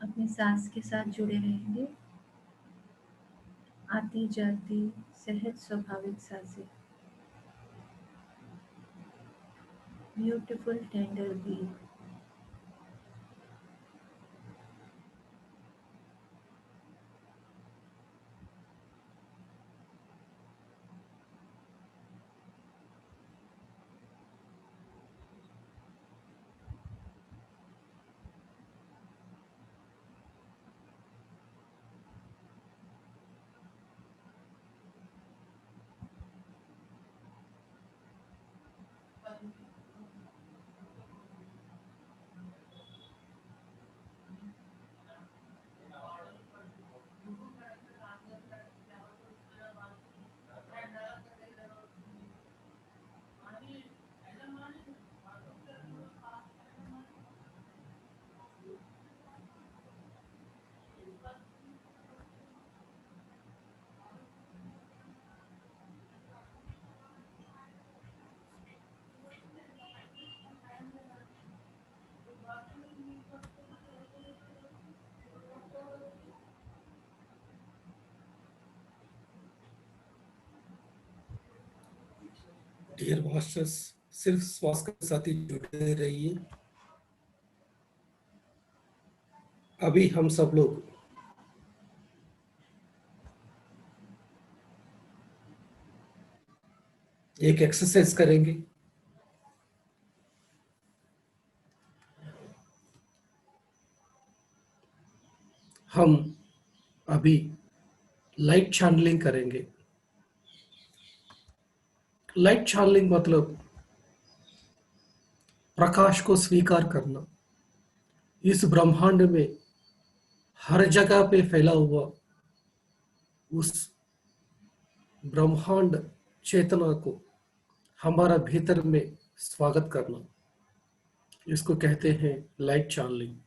अपनी सांस के साथ जुड़े रहेंगे। आती जाती सहज स्वाभाविक सांसें, beautiful tender breath. Dear masters, सिर्फ श्वास के साथ ही जुड़े रहिए। अभी हम सब लोग एक एक्सरसाइज करेंगे। हम अभी लाइट चैनलिंग करेंगे। लाइट चैनलिंग मतलब प्रकाश को स्वीकार करना। इस ब्रह्मांड में हर जगह पे फैला हुआ उस ब्रह्मांड चेतना को हमारा भीतर में स्वागत करना, इसको कहते हैं लाइट चैनलिंग।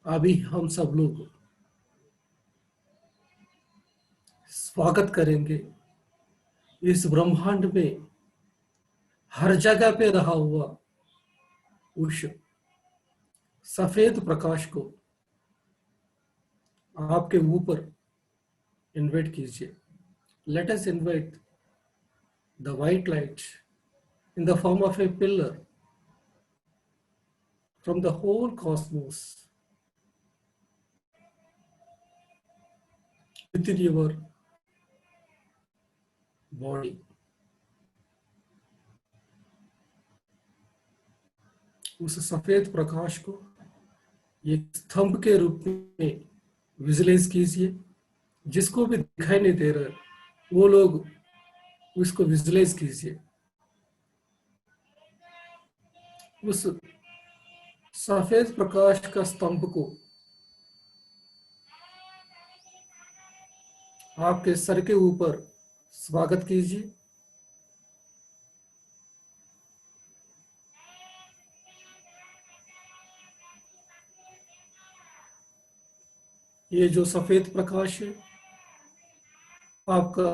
अभी हम सब लोग स्वागत करेंगे इस ब्रह्मांड में हर जगह पे रहा हुआ उस सफेद प्रकाश को आपके ऊपर इन्वाइट कीजिए। Let us invite the white light in the form of a pillar from the whole cosmos within your body. उस सफेद प्रकाश को एक स्तंभ के रूप में विजुअलाइज कीजिए। जिसको भी दिखाई नहीं दे रहा वो लोग उसको विजुअलाइज कीजिए। उस सफेद प्रकाश का स्तंभ को आपके सर के ऊपर स्वागत कीजिए। ये जो सफेद प्रकाश है आपका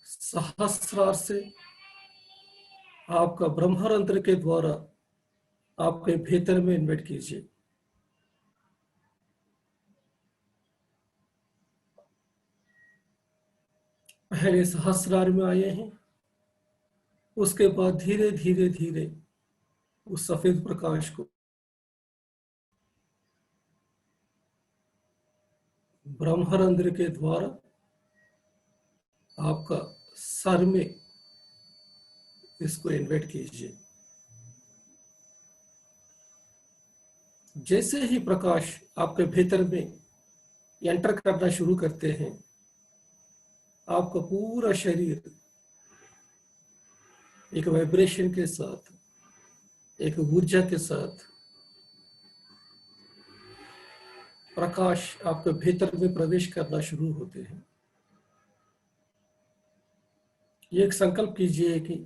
सहस्रार से, आपका ब्रह्मरंध्र के द्वारा आपके भीतर में इन्वाइट कीजिए। पहले सहस्रार में आए हैं, उसके बाद धीरे धीरे धीरे उस सफेद प्रकाश को ब्रह्मरंध्र के द्वारा आपका सर में इसको इन्वाइट कीजिए। जैसे ही प्रकाश आपके भीतर में एंटर करना शुरू करते हैं, आपका पूरा शरीर एक वाइब्रेशन के साथ, एक ऊर्जा के साथ प्रकाश आपके भीतर में प्रवेश करना शुरू होते हैं। ये एक संकल्प कीजिए कि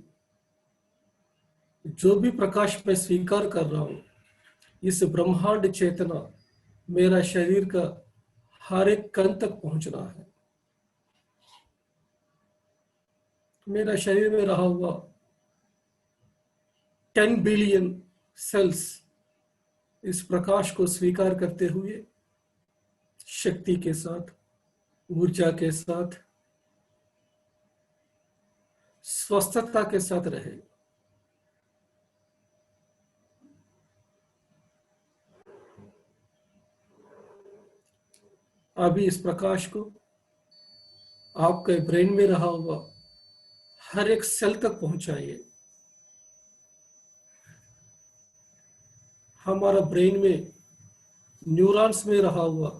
जो भी प्रकाश मैं स्वीकार कर रहा हूं, इस ब्रह्मांड चेतना मेरा शरीर का हर एक कण तक पहुंचना है। मेरा शरीर में रहा हुआ 10 बिलियन सेल्स इस प्रकाश को स्वीकार करते हुए शक्ति के साथ, ऊर्जा के साथ, स्वस्थता के साथ रहे। अभी इस प्रकाश को आपके ब्रेन में रहा हुआ हर एक सेल तक पहुंचाइए। हमारा ब्रेन में न्यूरॉन्स में रहा हुआ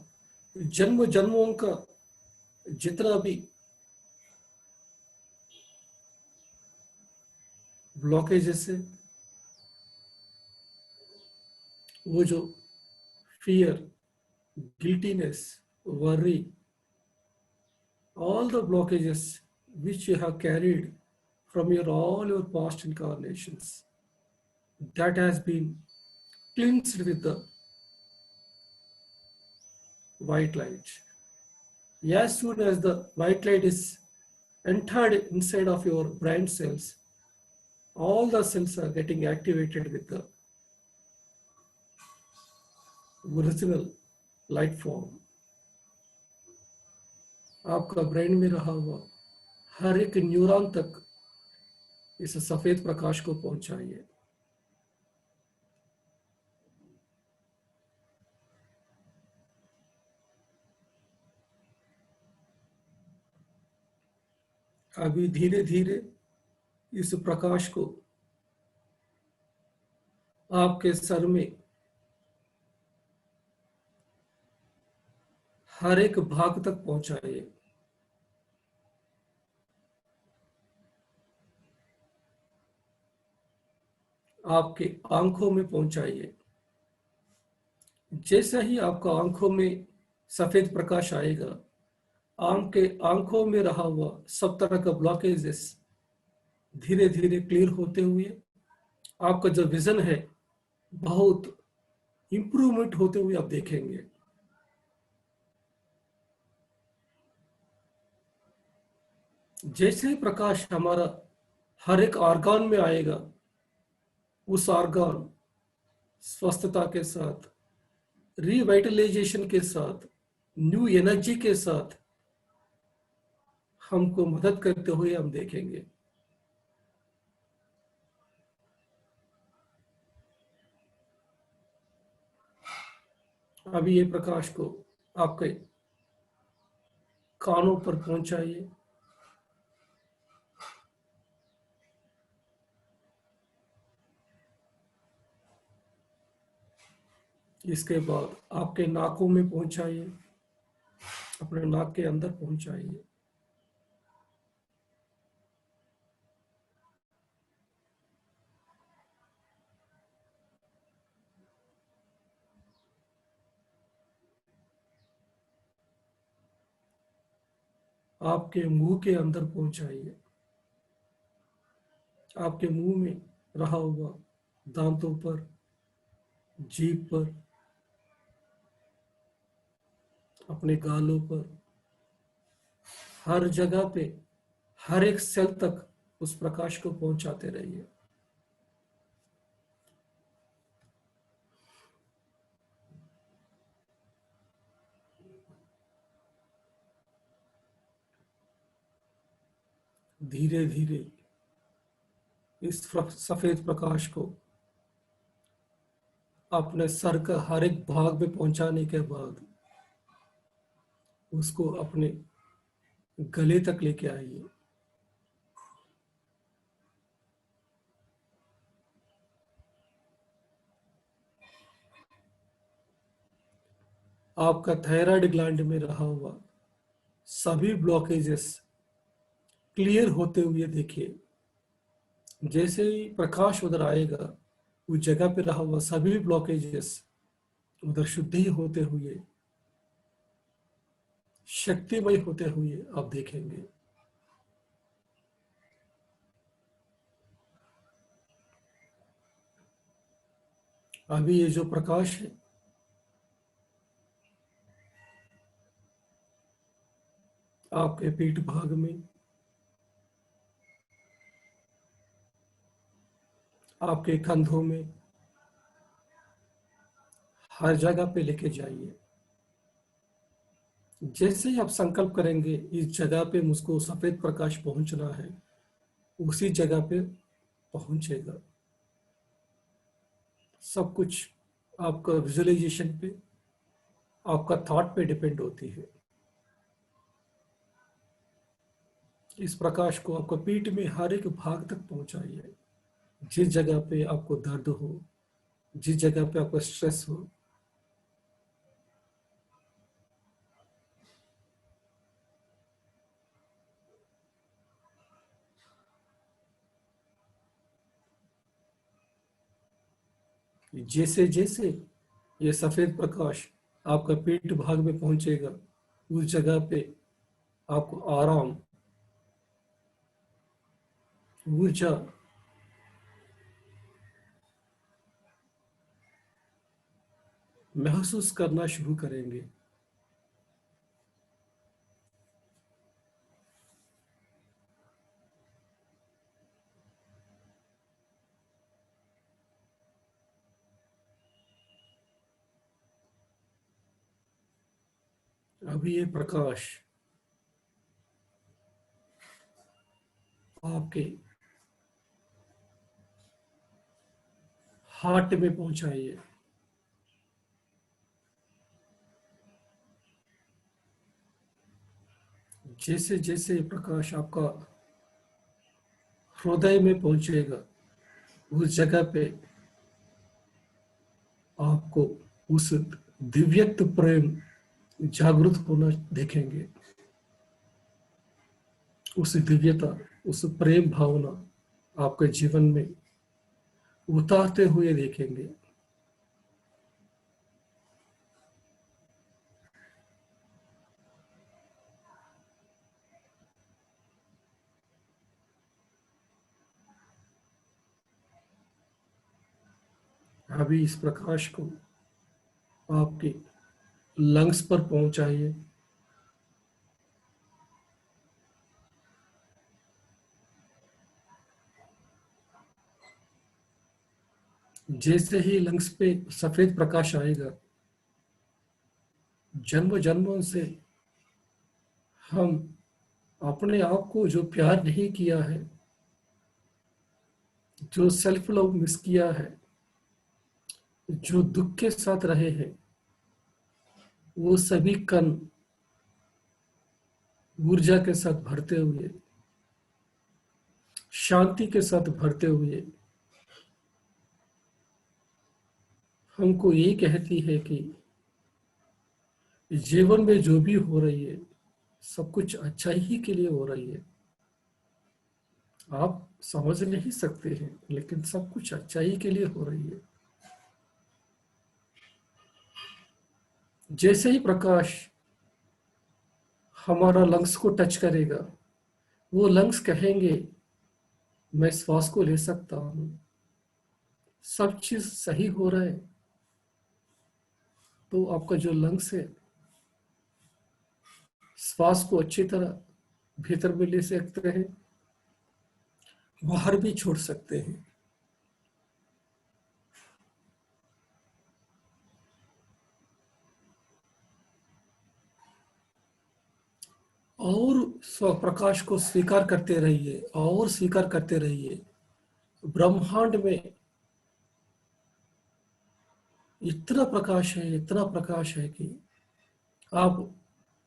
जन्म जन्मों का जितना भी ब्लॉकेजेस है, वो जो fear, guiltiness, worry, all the blockages which you have carried from all your past incarnations, that has been cleansed with the white light. As soon as the white light is entered inside of your brain cells, all the cells are getting activated with the original light form. आपका brain में रहा हुआ हर एक neuron तक इस सफेद प्रकाश को पहुंचाइए। अभी धीरे धीरे इस प्रकाश को आपके सर में हर एक भाग तक पहुंचाइए। आपके आंखों में पहुंचाइए। जैसे ही आपका आंखों में सफेद प्रकाश आएगा, आपके आंखों में रहा हुआ सब तरह का ब्लॉकेजेस धीरे धीरे क्लियर होते हुए आपका जो विजन है बहुत इंप्रूवमेंट होते हुए आप देखेंगे। जैसे ही प्रकाश हमारा हर एक ऑर्गन में आएगा, उस ऑर्गन स्वस्थता के साथ, रिवाइटलाइजेशन के साथ, न्यू एनर्जी के साथ हमको मदद करते हुए हम देखेंगे। अभी ये प्रकाश को आपके कानों पर पहुंचाइए। इसके बाद आपके नाकों में पहुंचाइए, अपने नाक के अंदर पहुंचाइए। आपके मुंह के अंदर पहुंचाइए। आपके मुंह में रहा हुआ दांतों पर, जीभ पर, अपने गालों पर, हर जगह पे, हर एक सेल तक उस प्रकाश को पहुंचाते रहिए। धीरे धीरे इस सफेद प्रकाश को अपने सर का हर एक भाग में पहुंचाने के बाद उसको अपने गले तक लेके आइए। आपका थायराइड ग्लैंड में रहा हुआ सभी ब्लॉकेजेस क्लियर होते हुए देखिए। जैसे ही प्रकाश उधर आएगा, उस जगह पे रहा हुआ सभी ब्लॉकेजेस उधर शुद्धि होते हुए, शक्तिमय होते हुए आप देखेंगे। अभी ये जो प्रकाश है आपके पीठ भाग में, आपके कंधों में, हर जगह पे लेके जाइए। जैसे ही आप संकल्प करेंगे इस जगह पे मुझको सफेद प्रकाश पहुंचना है, उसी जगह पे पहुंचेगा। सब कुछ आपका विजुअलाइजेशन पे, आपका थॉट पे डिपेंड होती है। इस प्रकाश को आपका पीठ में हर एक भाग तक पहुंचाइए। जिस जगह पे आपको दर्द हो, जिस जगह पे आपको स्ट्रेस हो, जैसे जैसे ये सफेद प्रकाश आपका पीठ भाग में पहुंचेगा, उस जगह पे आपको आराम, ऊर्जा, महसूस करना शुरू करेंगे। अभी ये प्रकाश आपके हार्ट में पहुंचाइए। जैसे जैसे ये प्रकाश आपका हृदय में पहुंचेगा, उस जगह पे आपको उस दिव्यत्व प्रेम जागृत होना देखेंगे। उस दिव्यता, उस प्रेम भावना आपके जीवन में उतारते हुए देखेंगे। अभी इस प्रकाश को आपके लंग्स पर पहुंचाइए। जैसे ही लंग्स पे सफेद प्रकाश आएगा, जन्म जन्मों से हम अपने आप को जो प्यार नहीं किया है, जो सेल्फ लव मिस किया है, जो दुख के साथ रहे हैं, वो सभी कण ऊर्जा के साथ भरते हुए, शांति के साथ भरते हुए हमको ये कहती है कि जीवन में जो भी हो रही है सब कुछ अच्छा ही के लिए हो रही है। आप समझ नहीं सकते हैं, लेकिन सब कुछ अच्छाई के लिए हो रही है। जैसे ही प्रकाश हमारा लंग्स को टच करेगा, वो लंग्स कहेंगे मैं श्वास को ले सकता हूं, सब चीज सही हो रहा है। तो आपका जो लंग्स है, श्वास को अच्छी तरह भीतर में ले सकते हैं, बाहर भी छोड़ सकते हैं। और स्व प्रकाश को स्वीकार करते रहिए और स्वीकार करते रहिए। ब्रह्मांड में इतना प्रकाश है, इतना प्रकाश है कि आप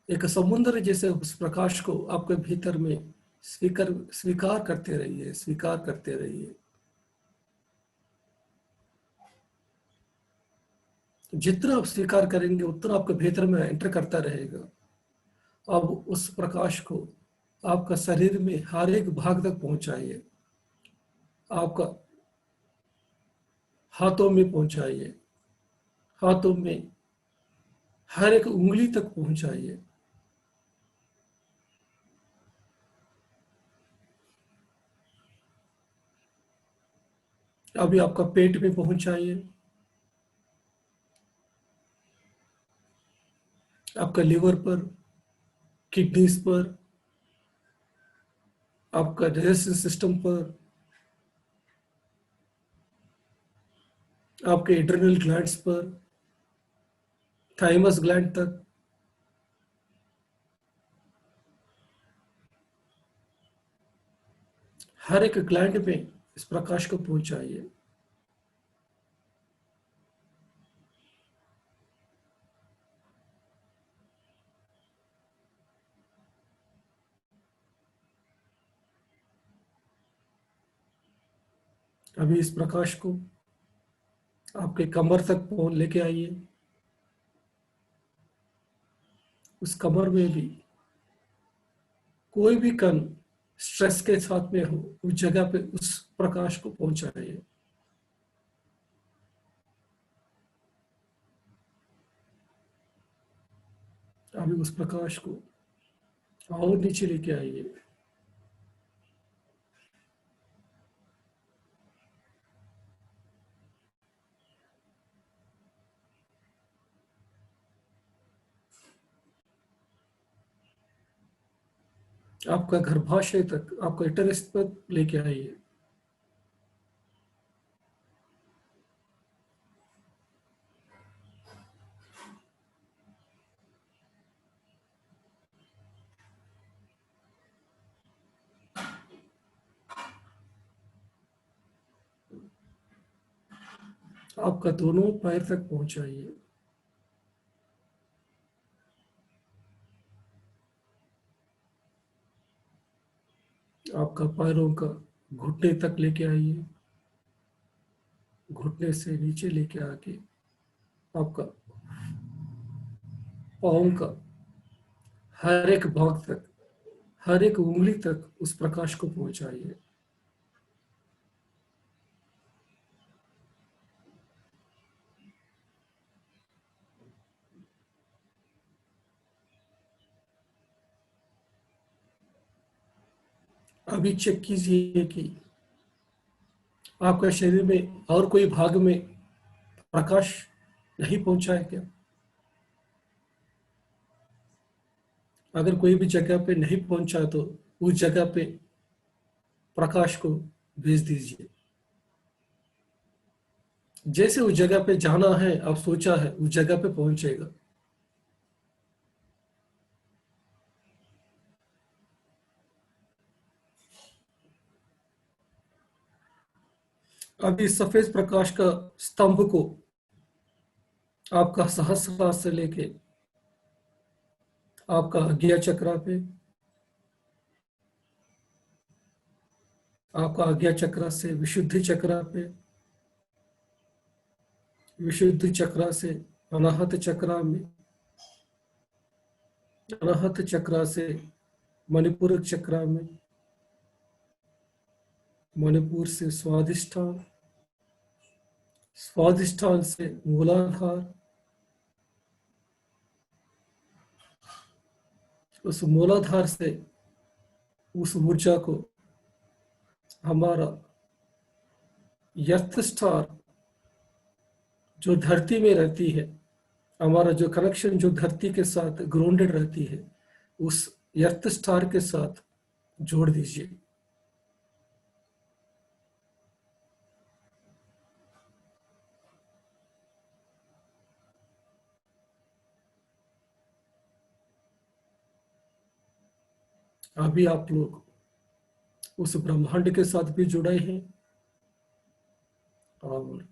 एक समुद्र जैसे उस प्रकाश को आपके भीतर में स्वीकार स्वीकार करते रहिए, स्वीकार करते रहिए। जितना आप स्वीकार करेंगे उतना आपके भीतर में एंटर करता रहेगा। अब उस प्रकाश को आपका शरीर में हर एक भाग तक पहुंचाइए। आपका हाथों में पहुंचाइए, हाथों में हर एक उंगली तक पहुंचाइए। अभी आपका पेट में पहुंचाइए, आपका लिवर पर, किडनीज पर, आपका डाइजेस्टिव सिस्टम पर, आपके एड्रिनल ग्लैंड्स पर, थाइमस ग्लैंड तक। हर एक ग्लैंड में इस प्रकाश को पहुंचाइए। अभी इस प्रकाश को आपके कमर तक लेके आइए। उस कमर में भी कोई भी कण स्ट्रेस के साथ में हो, उस जगह पे उस प्रकाश को पहुंचाइए। अभी उस प्रकाश को और नीचे लेके आइए। आपका गर्भाशय तक, आपका यूटेरस तक लेके आइए। आपका दोनों पैर तक पहुंचाइए। आपका पैरों का घुटने तक लेके आइए। घुटने से नीचे लेके आके आपका पाँव का हर एक भाग तक, हर एक उंगली तक उस प्रकाश को पहुंचाइए। अभी चेक कीजिए कि आपका शरीर में और कोई भाग में प्रकाश नहीं पहुंचा है क्या। अगर कोई भी जगह पे नहीं पहुंचा तो उस जगह पे प्रकाश को भेज दीजिए। जैसे उस जगह पे जाना है आप सोचा है, उस जगह पे पहुंचेगा। अभी सफेद प्रकाश का स्तंभ को आपका सहस्रार से लेके आपका आज्ञा चक्रा पे, आपका आज्ञा चक्रा से विशुद्धि चक्रा पे, विशुद्धि चक्रा से अनाहत चक्रा में, अनाहत चक्रा से मणिपुर चक्रा में, मणिपुर से स्वादिष्ठान, स्वादिष्ठान से मूलाधार, उस मूलाधार से उस ऊर्जा को हमारा अर्थ स्टार जो धरती में रहती है, हमारा जो कनेक्शन जो धरती के साथ ग्राउंडेड रहती है, उस अर्थ स्टार के साथ जोड़ दीजिए। अभी आप लोग उस ब्रह्मांड के साथ भी जुड़े हैं और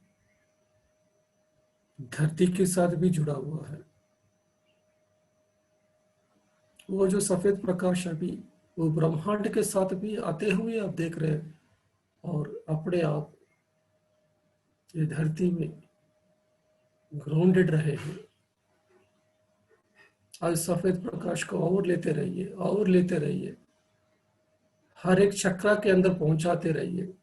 धरती के साथ भी जुड़ा हुआ है। वो जो सफेद प्रकाश अभी वो ब्रह्मांड के साथ भी आते हुए आप देख रहे हैं और अपने आप ये धरती में ग्राउंडेड रहे हैं। आज सफेद प्रकाश को और लेते रहिए, और लेते रहिए, हर एक चक्रा के अंदर पहुंचाते रहिए।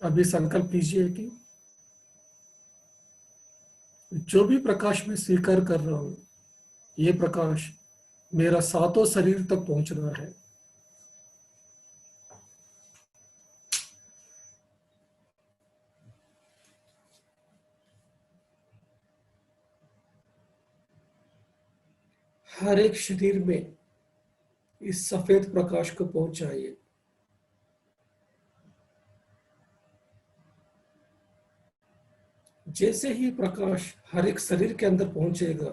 अभी संकल्प कीजिए कि जो भी प्रकाश मैं स्वीकार कर रहा हूं, ये प्रकाश मेरा सातों शरीर तक पहुंचना है। हर एक शरीर में इस सफेद प्रकाश को पहुंचाइए। जैसे ही प्रकाश हर एक शरीर के अंदर पहुंचेगा,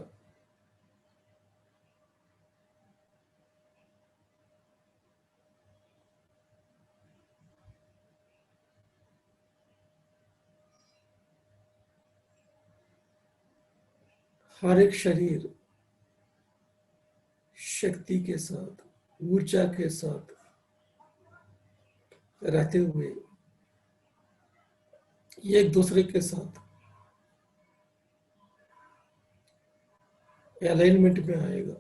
हर एक शरीर शक्ति के साथ, ऊर्जा के साथ रहते हुए एक दूसरे के साथ अलाइनमेंट में आएगा।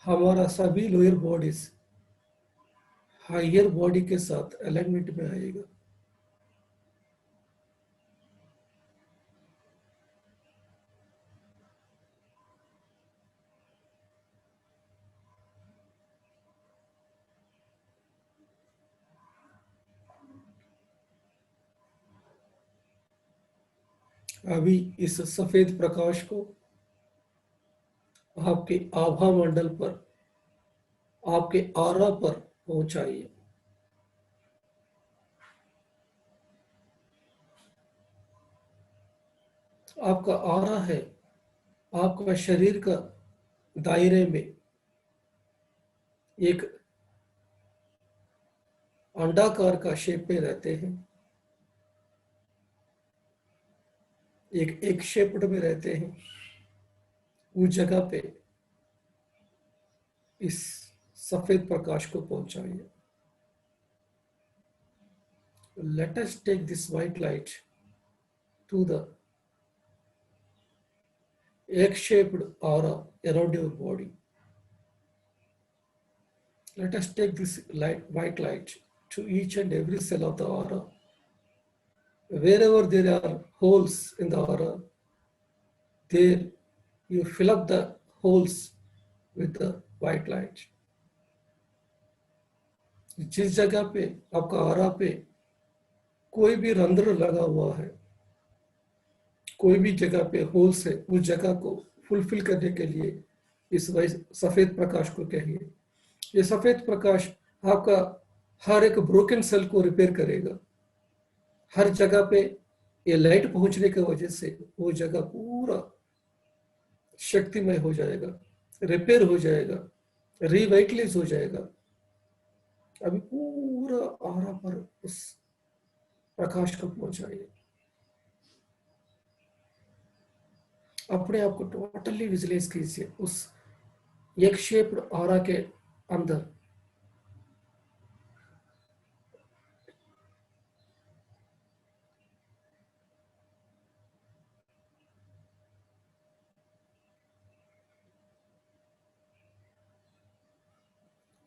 हमारा सभी लोअर बॉडीज हायर बॉडी के साथ अलाइनमेंट में आएगा। अभी इस सफेद प्रकाश को आपके आभा मंडल पर, आपके आरा पर पहुंचाइए। आपका आरा है आपका शरीर का दायरे में एक अंडाकार का शेप में रहते हैं, एक शेप्ड में रहते हैं। उस जगह पे इस सफेद प्रकाश को पहुंचाइए। Let us take this white light to the egg-shaped aura around your body. Let us take this white light to each and every cell of the aura. Wherever there are holes in the aura, there you fill up the holes with the white light. जिस जगह पे आपका आरा पे कोई भी रंध्र लगा हुआ है, कोई भी जगह पे होल्स है, उस जगह को फुलफिल करने के लिए इस सफेद प्रकाश को कहिए। ये सफेद प्रकाश आपका हर एक ब्रोकन सेल को रिपेयर करेगा। हर जगह पे ये लाइट पहुंचने की वजह से वो जगह पूरा शक्तिमय हो जाएगा, रिपेयर हो जाएगा, रिवाइटलाइज हो जाएगा। अभी पूरा आरा पर उस प्रकाश को पहुंचाइए। अपने आप को टोटली विजुअलाइज कीजिए उस एक शेप्ड आरा के अंदर।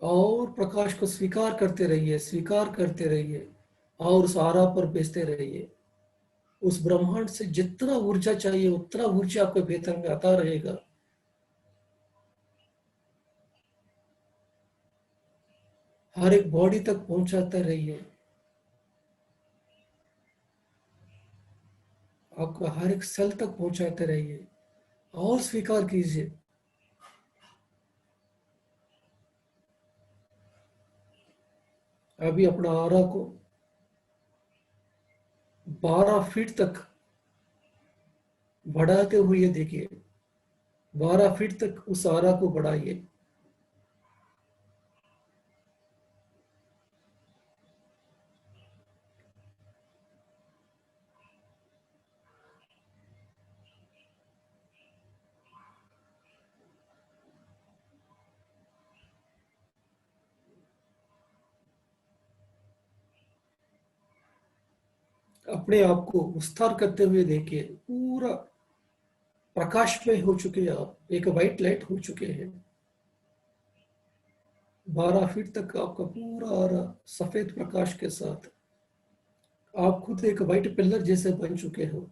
और प्रकाश को स्वीकार करते रहिए, स्वीकार करते रहिए और उस आरा पर भेजते रहिए। उस ब्रह्मांड से जितना ऊर्जा चाहिए उतना ऊर्जा आपके भीतर में आता रहेगा। हर एक बॉडी तक पहुंचाते रहिए। आपका हर एक सेल तक पहुंचाते रहिए और स्वीकार कीजिए। अभी अपना आरा को 12 फीट तक बढ़ाते हुए देखिए। 12 फीट तक उस आरा को बढ़ाइए। अपने आप को विस्तार करते हुए देखिए। पूरा प्रकाश में हो चुके हैं आप, एक व्हाइट लाइट हो चुके हैं। 12 फीट तक आपका पूरा आरा सफेद प्रकाश के साथ, आप खुद एक व्हाइट पिलर जैसे बन चुके हो।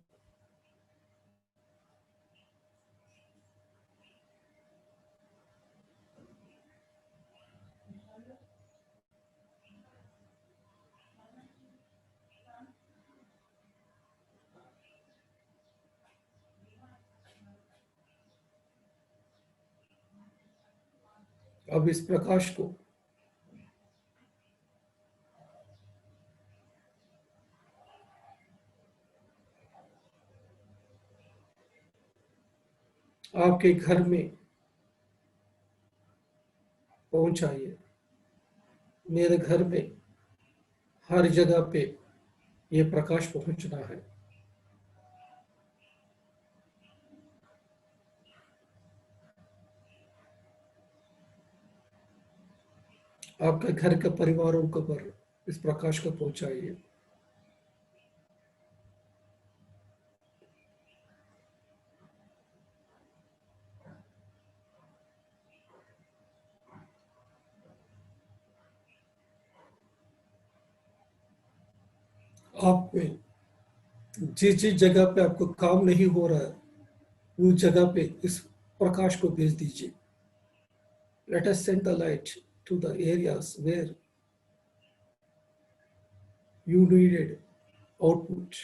अब इस प्रकाश को आपके घर में पहुंचाइए। मेरे घर में हर जगह पे ये प्रकाश पहुंचना है। आपके घर के परिवारों को पर इस प्रकाश को पहुंचाइए। आप में जिस जिस जगह पे आपको काम नहीं हो रहा है, उस जगह पे इस प्रकाश को भेज दीजिए। Let us send the light to the areas where you needed output.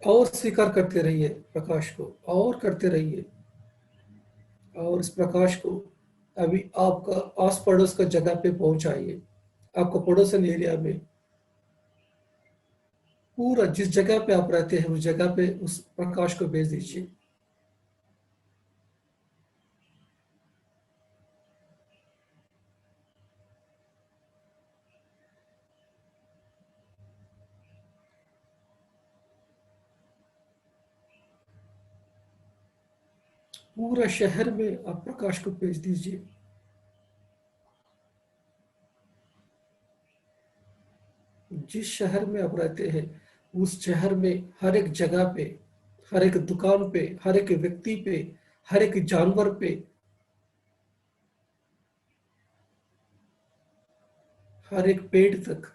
और स्वीकार करते रहिए प्रकाश को, और करते रहिए। और इस प्रकाश को अभी आपका आस पड़ोस का जगह पे पहुंचाइए। आपका पड़ोसन एरिया में पूरा जिस जगह पे आप रहते हैं उस जगह पे उस प्रकाश को भेज दीजिए। पूरा शहर में आप प्रकाश को भेज दीजिए। जिस शहर में आप रहते हैं उस शहर में हर एक जगह पे, हर एक दुकान पे, हर एक व्यक्ति पे, हर एक जानवर पे, हर एक पेड़ तक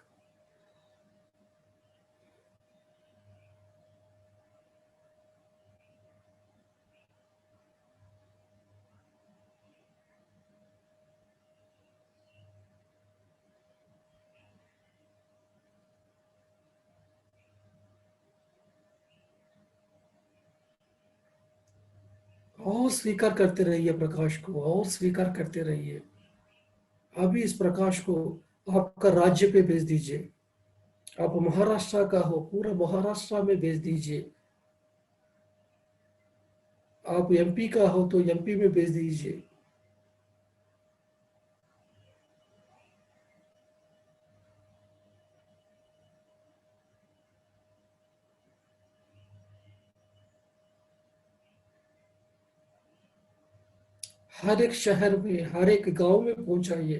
और स्वीकार करते रहिए प्रकाश को, और स्वीकार करते रहिए। अभी इस प्रकाश को आपका राज्य पे भेज दीजिए। आप महाराष्ट्र का हो, पूरा महाराष्ट्र में भेज दीजिए। आप एमपी का हो तो एमपी में भेज दीजिए। हर एक शहर में, हर एक गांव में पहुंचाइए।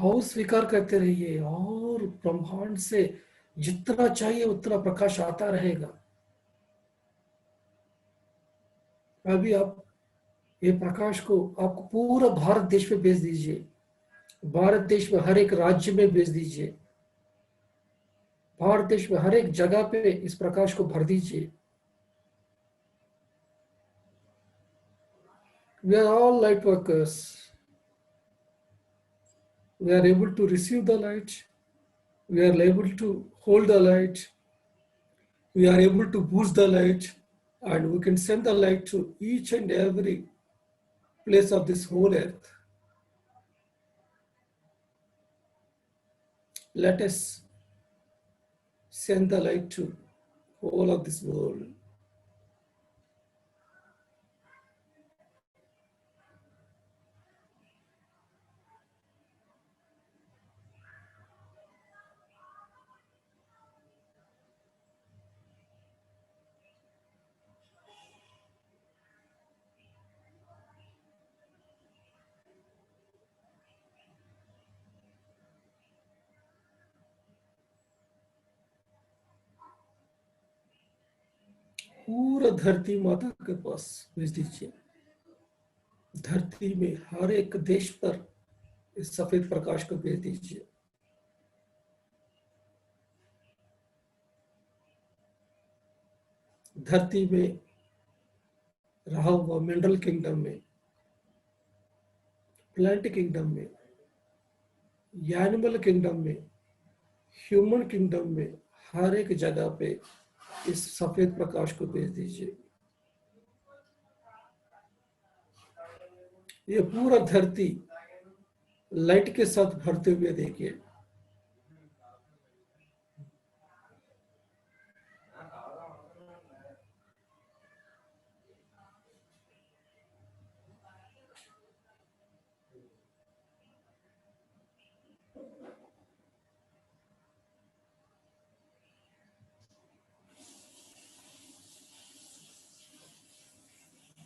और स्वीकार करते रहिए, और ब्रह्मांड से जितना चाहिए उतना प्रकाश आता रहेगा। अभी आप ये प्रकाश को आपको पूरा भारत देश में भेज दीजिए। भारत देश में हर एक राज्य में भेज दीजिए। भारत देश में हर एक जगह पे इस प्रकाश को भर दीजिए। We are all light workers. We are able to receive the light. We are able to hold the light. We are able to boost the light, and we can send the light to each and every place of this whole earth. Let us send the light to all of this world. पूरा धरती माता के पास भेज दीजिए। धरती में हर एक देश पर इस सफेद प्रकाश को भेज दीजिए। धरती में रहा हुआ मिनरल किंगडम में, प्लांट किंगडम में, एनिमल किंगडम में, ह्यूमन किंगडम में, हर एक जगह पे इस सफेद प्रकाश को भेज दीजिए। ये पूरा धरती लाइट के साथ भरते हुए देखिए।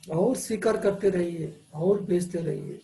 और स्वीकार करते रहिए और भेजते रहिए।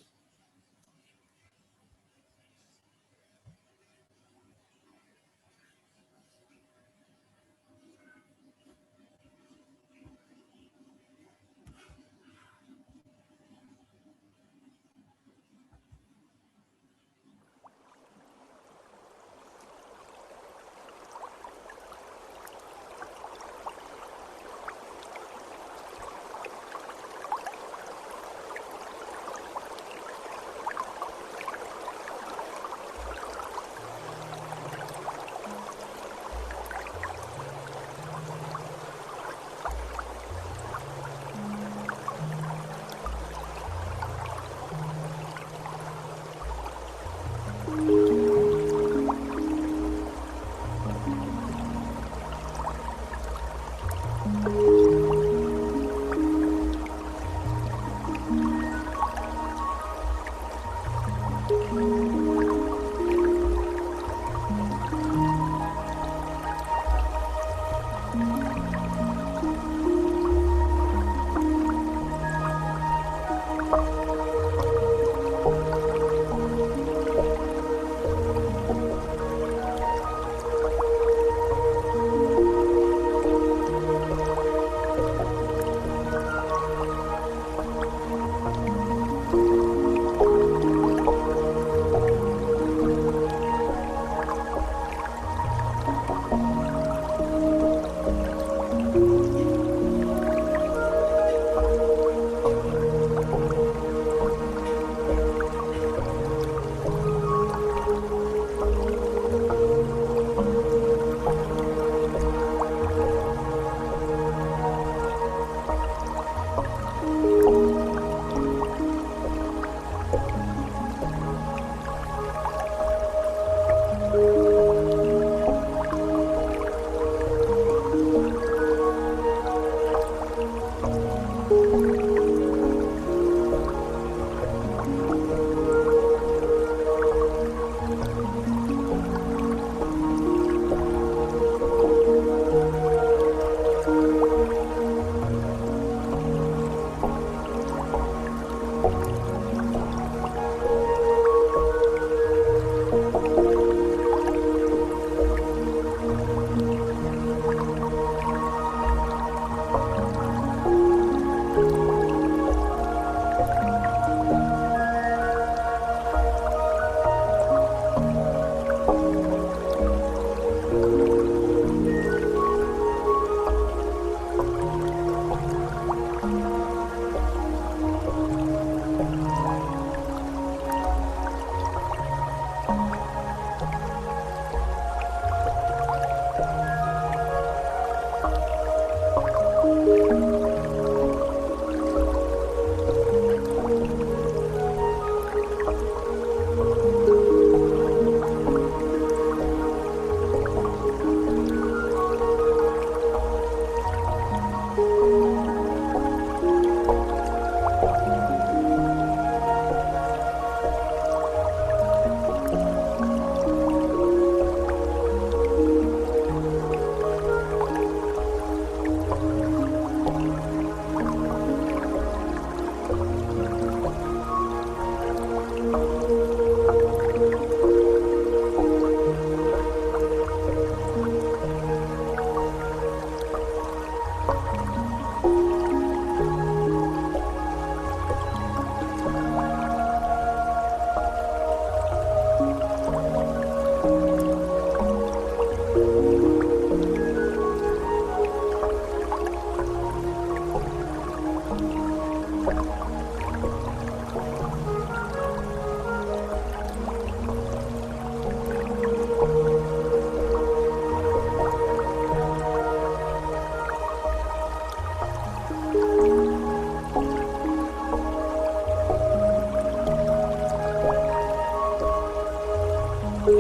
और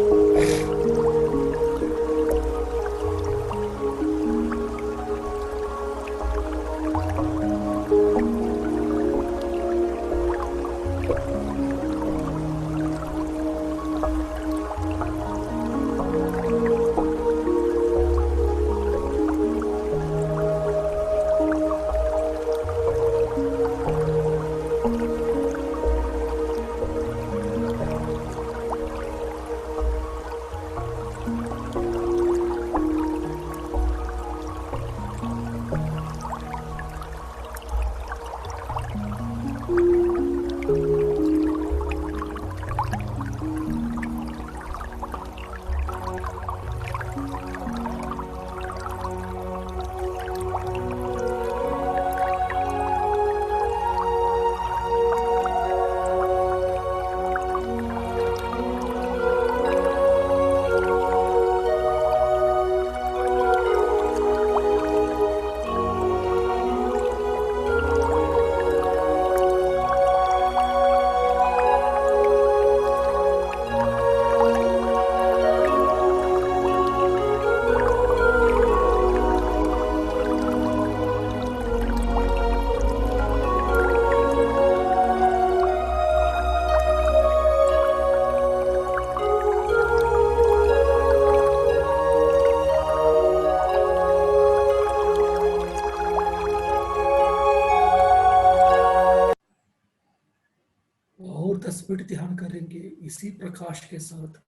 10 मिनट ध्यान करेंगे इसी प्रकाश के साथ,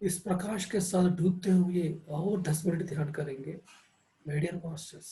इस प्रकाश के साथ डूबते हुए और 10 मिनट ध्यान करेंगे। My dear masters,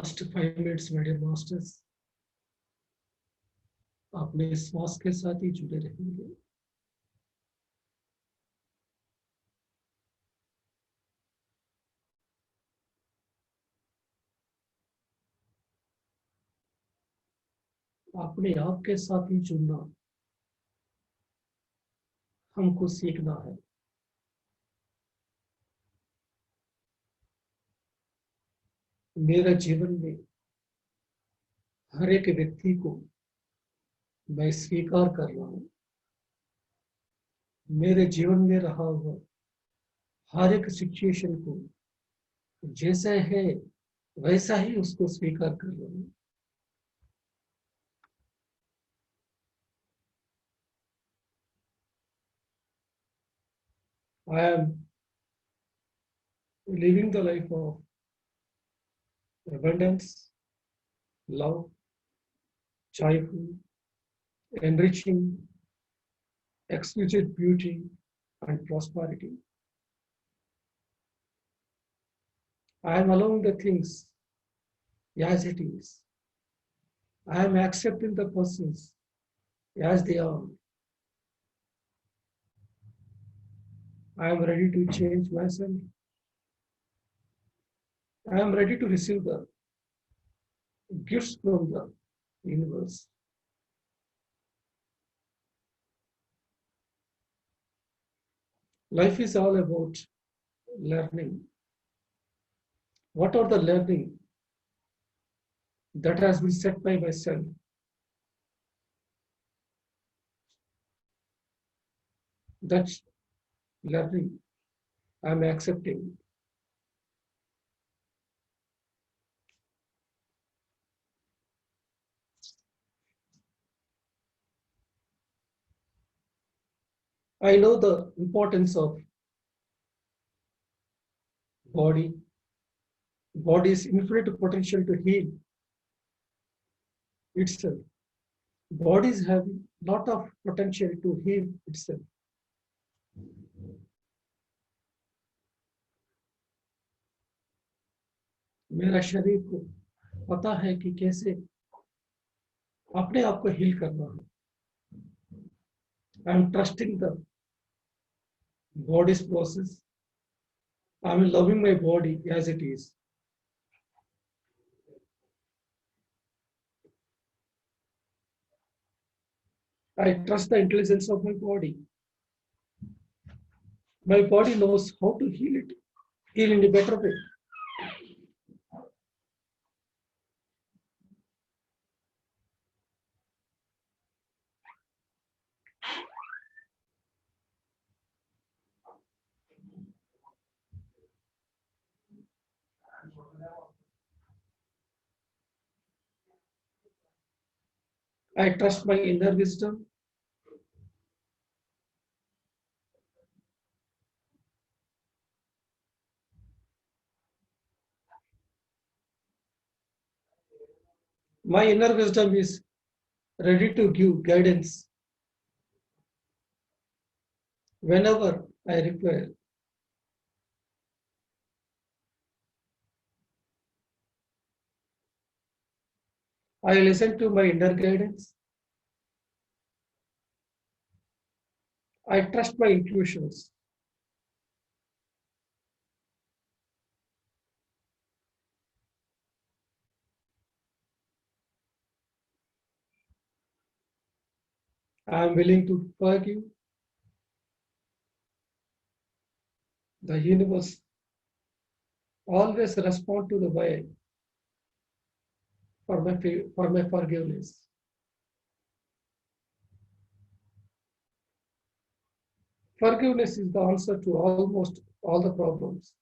last 5 minutes my dear masters, अपने श्वास के साथ ही जुड़े रहेंगे। अपने आप के साथ ही जुड़ना हमको सीखना है। मेरे जीवन में हर एक व्यक्ति को मैं स्वीकार कर रहा हूं। मेरे जीवन में रहा हुआ हर एक सिचुएशन को जैसा है वैसा ही उसको स्वीकार कर रहा हूं। I am living the life of abundance, love, joyful, enriching, exquisite beauty, and prosperity. I am allowing the things as it is. I am accepting the persons as they are. I am ready to change myself. I am ready to receive the gifts from the universe. Life is all about learning. What are the learning that has been set by myself? That's learning I'm accepting. I know the importance of body. Body's infinite potential to heal itself. Bodies have lot of potential to heal itself. मेरा शरीर को पता है कि कैसे अपने आप को हील करना है। I am trusting the body's process. I am loving my body as it is. I trust the intelligence of my body. My body knows how to heal in a better way. I trust my inner wisdom. My inner wisdom is ready to give guidance whenever I require. I listen to my inner guidance. I trust my intuitions. I am willing to forgive. The universe always respond to the way for my forgiveness. Forgiveness is the answer to almost all the problems.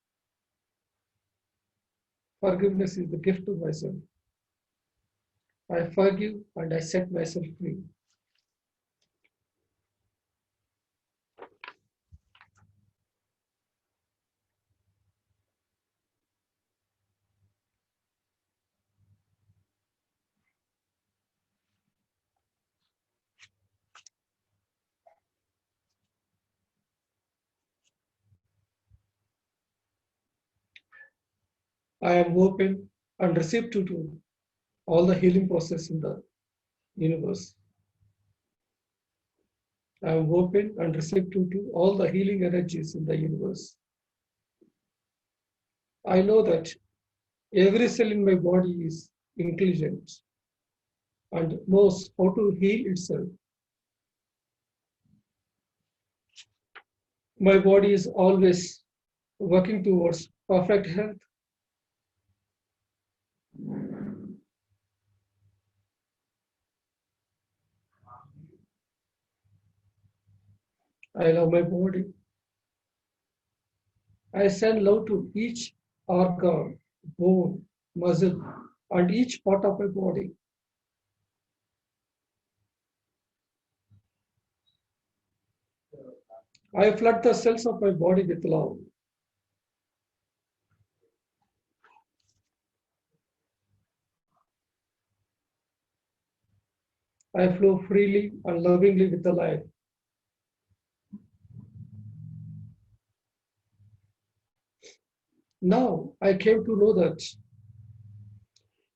Forgiveness is the gift to myself. I forgive and I set myself free. I am open and receptive to all the healing process in the universe. I am open and receptive to all the healing energies in the universe. I know that every cell in my body is intelligent and knows how to heal itself. My body is always working towards perfect health. I love my body. I send love to each organ, bone, muscle, and each part of my body. I flood the cells of my body with love. I flow freely and lovingly with the life. Now I came to know that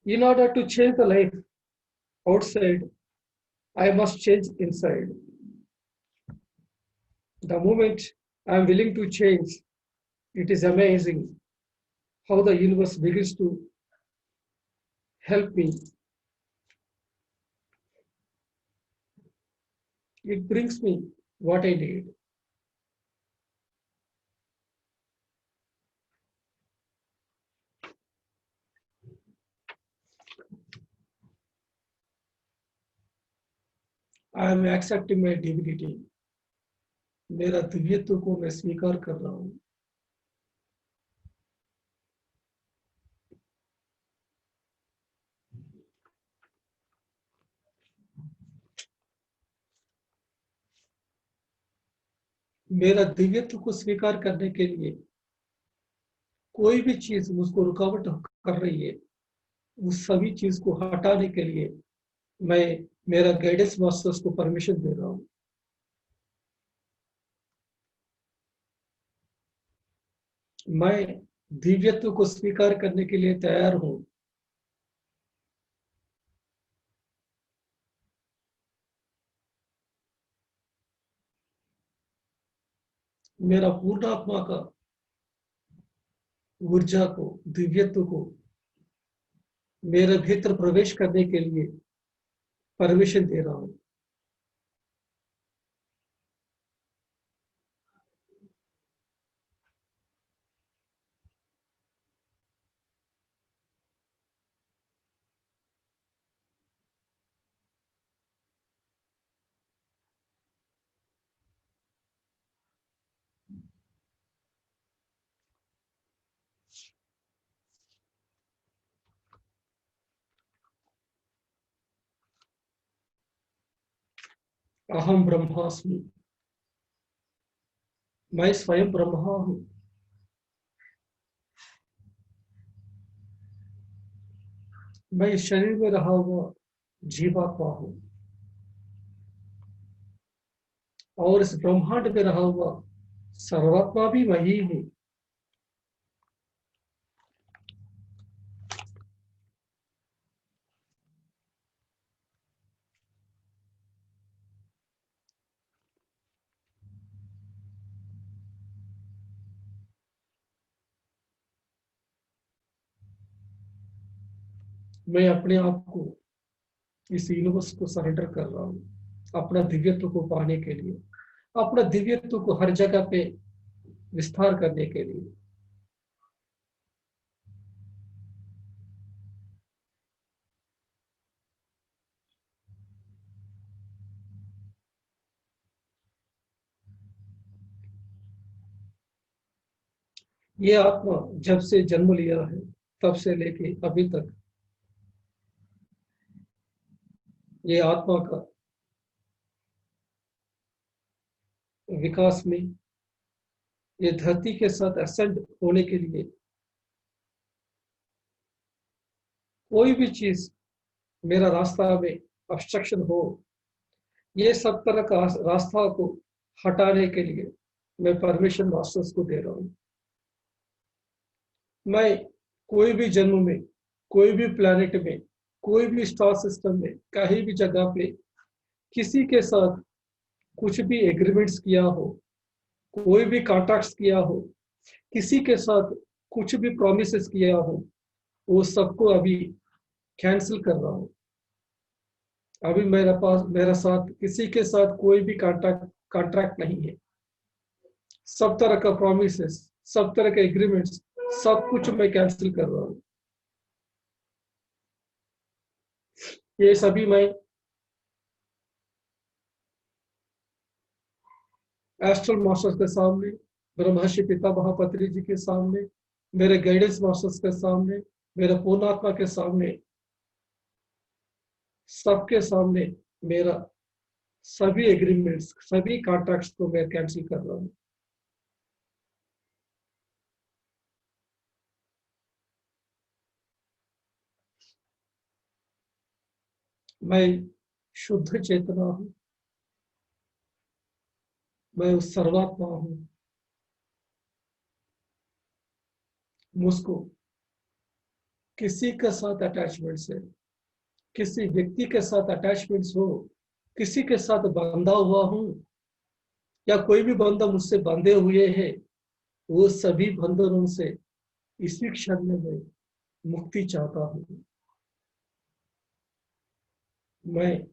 in order to change the life outside, I must change inside. The moment I am willing to change, it is amazing how the universe begins to help me. It brings me what I need. I am accepting my divinity. मेरा दिव्यत्व को मैं स्वीकार कर रहा हूँ. मेरा दिव्यत्व को स्वीकार करने के लिए कोई भी चीज मुझको रुकावट कर रही है, उस सभी चीज को हटाने के लिए मैं मेरा गाइडेंस मास्टर्स को परमिशन दे रहा हूं. मैं दिव्यत्व को स्वीकार करने के लिए तैयार हूं. मेरा पूर्ण आत्मा का ऊर्जा को, दिव्यत्व को मेरे भीतर प्रवेश करने के लिए परमिशन दे रहा हूं. अहम ब्रह्मास्मि. मैं स्वयं ब्रह्मा हूं. मैं इस शरीर में रहा हुआ जीवात्मा हूं और इस ब्रह्मांड में रहा हुआ सर्वात्मा भी वही हूं. मैं अपने आप को इस यूनिवर्स को सरेंडर कर रहा हूं अपना दिव्यत्व को पाने के लिए, अपना दिव्यत्व को हर जगह पे विस्तार करने के लिए. ये आत्मा जब से जन्म लिया है तब से लेके अभी तक ये आत्मा का विकास में, ये धरती के साथ असेंड होने के लिए कोई भी चीज मेरा रास्ता में ऑब्स्ट्रक्शन हो, ये सब तरह का रास्ता को हटाने के लिए मैं परमिशन मास्टर्स को दे रहा हूं. मैं कोई भी जन्म में कोई भी प्लैनेट में, कोई भी स्टार सिस्टम में, कहीं भी जगह पे किसी के साथ कुछ भी एग्रीमेंट्स किया हो, कोई भी कॉन्ट्रैक्ट्स किया हो, किसी के साथ कुछ भी प्रोमिसेस किया हो, वो सबको अभी कैंसिल कर रहा हूँ। अभी मेरा साथ किसी के साथ कोई भी कॉन्ट्रैक्ट नहीं है। सब तरह का प्रोमिसेस, सब तरह के एग्रीमेंट्स, सब कुछ मैं कैंसिल कर रहा हूँ। ये सभी मैं एस्ट्रल मास्टर्स के सामने, ब्रह्मर्षि पिता महापत्री जी के सामने, मेरे गाइडेंस मास्टर्स के सामने, मेरे पूर्णात्मा के सामने, सबके सामने मेरा सभी एग्रीमेंट्स, सभी कॉन्ट्रैक्ट्स को मैं कैंसिल कर रहा हूँ। मैं शुद्ध चेतना हूँ, मैं उस सर्वात्मा हूँ। मुझको किसी के साथ अटैचमेंट्स है, किसी व्यक्ति के साथ अटैचमेंट्स हो, किसी के साथ बंधा हुआ हूँ या कोई भी बंधन मुझसे बंधे हुए है, वो सभी बंधनों से इसी क्षण में मैं मुक्ति चाहता हूँ। मैं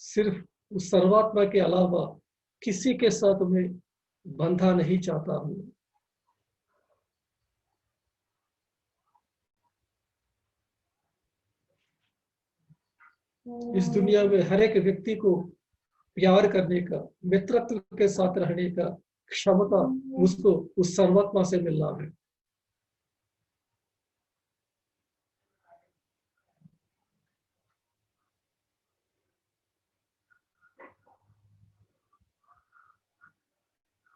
सिर्फ उस सर्वात्मा के अलावा किसी के साथ मैं बंधा नहीं चाहता हूँ। इस दुनिया में हर एक व्यक्ति को प्यार करने का, मित्रत्व के साथ रहने का क्षमता मुझको उस सर्वात्मा से मिलना है।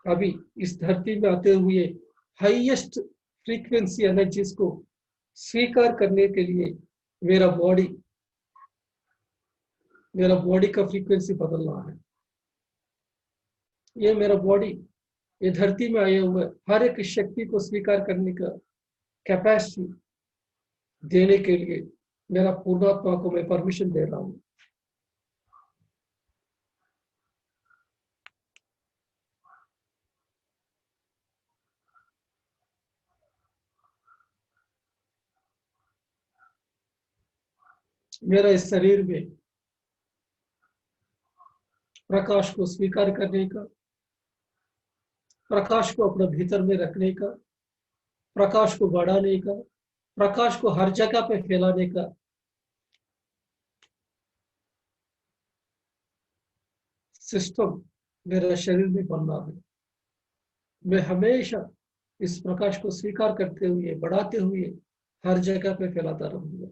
अभी इस धरती में आते हुए हाईएस्ट फ्रीक्वेंसी एनर्जीज को स्वीकार करने के लिए मेरा बॉडी का फ्रीक्वेंसी बदलना है। ये मेरा बॉडी, ये धरती में आए हुए हर एक शक्ति को स्वीकार करने का कैपेसिटी देने के लिए मेरा पूर्णात्मा को मैं परमिशन दे रहा हूँ। मेरा इस शरीर में प्रकाश को स्वीकार करने का, प्रकाश को अपने भीतर में रखने का, प्रकाश को बढ़ाने का, प्रकाश को हर जगह पे फैलाने का सिस्टम मेरा शरीर में बनना है। मैं हमेशा इस प्रकाश को स्वीकार करते हुए, बढ़ाते हुए हर जगह पे फैलाता रहूंगा।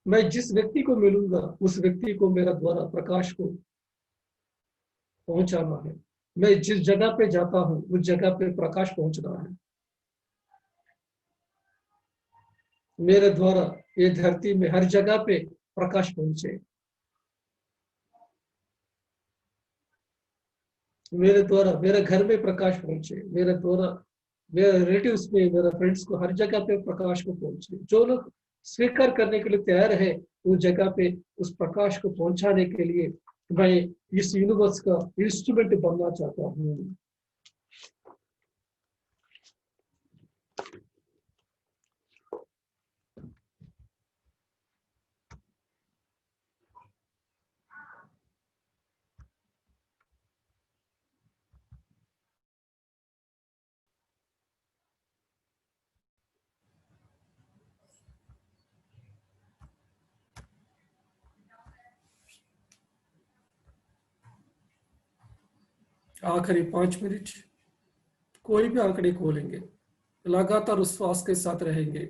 मैं जिस व्यक्ति को मिलूंगा उस व्यक्ति को मेरा द्वारा प्रकाश को पहुंचाना है। मैं जिस जगह पे जाता हूं उस जगह पे प्रकाश पहुंचना है। मेरे द्वारा ये धरती में हर जगह पे प्रकाश पहुंचे। मेरे द्वारा मेरे घर में प्रकाश पहुंचे। मेरे द्वारा मेरे रिलेटिव्स में, मेरे फ्रेंड्स को हर जगह पे प्रकाश को पहुंचे। जो लोग स्वीकार करने के लिए तैयार है उस जगह पे उस प्रकाश को पहुंचाने के लिए मैं इस यूनिवर्स का इंस्ट्रूमेंट बनना चाहता हूँ। आखिरी 5 मिनट कोई भी आंकड़े खोलेंगे, लगातार उस श्वास के साथ रहेंगे।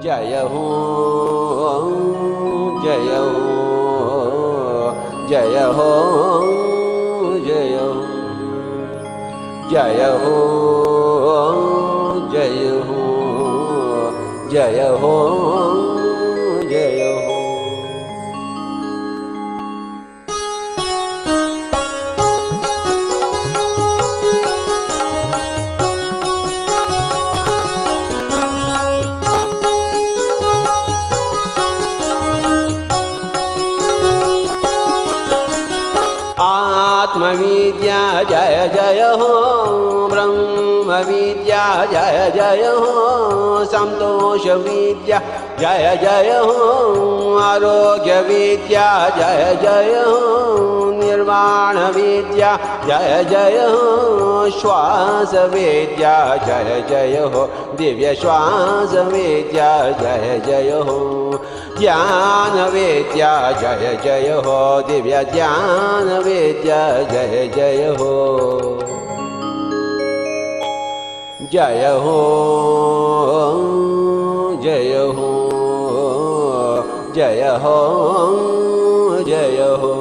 जय हो जय हो जय हो जय हो जय हो जय हो जय हो जय हो। आत्मविद्या जय जय हो ब्रह्म विद्या जय जय हो संतोष विद्या जय जय हो आरोग्य विद्या जय जय हो निर्वाण विद्या जय जय हो श्वास विद्या जय जय हो दिव्य श्वास विद्या जय जय हो ज्ञान विद्या जय जय हो दिव्य ज्ञान विद्या जय जय हो जय हो जय हो जय हो जय हो।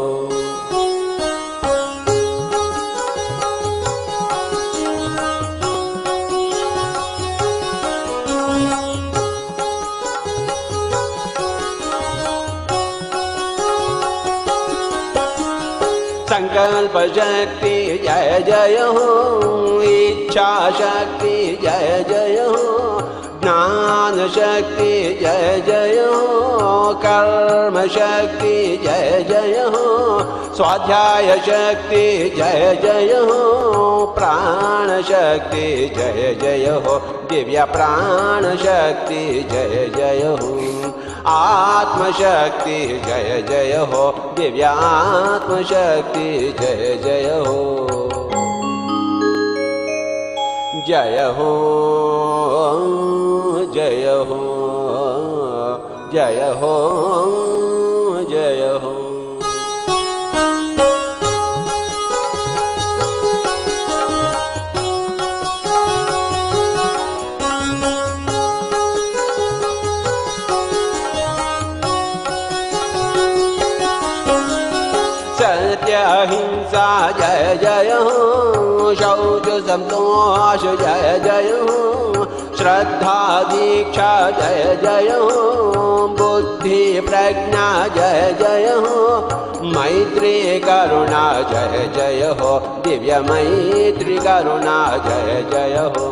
संकल्प शक्ति जय जय हो इच्छा शक्ति जय जय हो ज्ञान शक्ति जय जय हो कर्म शक्ति जय जय हो स्वाध्याय शक्ति जय जय हो प्राण शक्ति जय जय हो दिव्य प्राण शक्ति जय जय हो आत्मशक्ति जय जय हो दिव्य आत्मशक्ति जय जय हो जय हो जय हो जय हो जय हो। अहिंसा जय जय हो शौच संतोष जय जय हो श्रद्धा दीक्षा जय जय हो बुद्धि प्रज्ञा जय जय हो मैत्री करुणा जय जय हो दिव्य मैत्री करुणा जय जय हो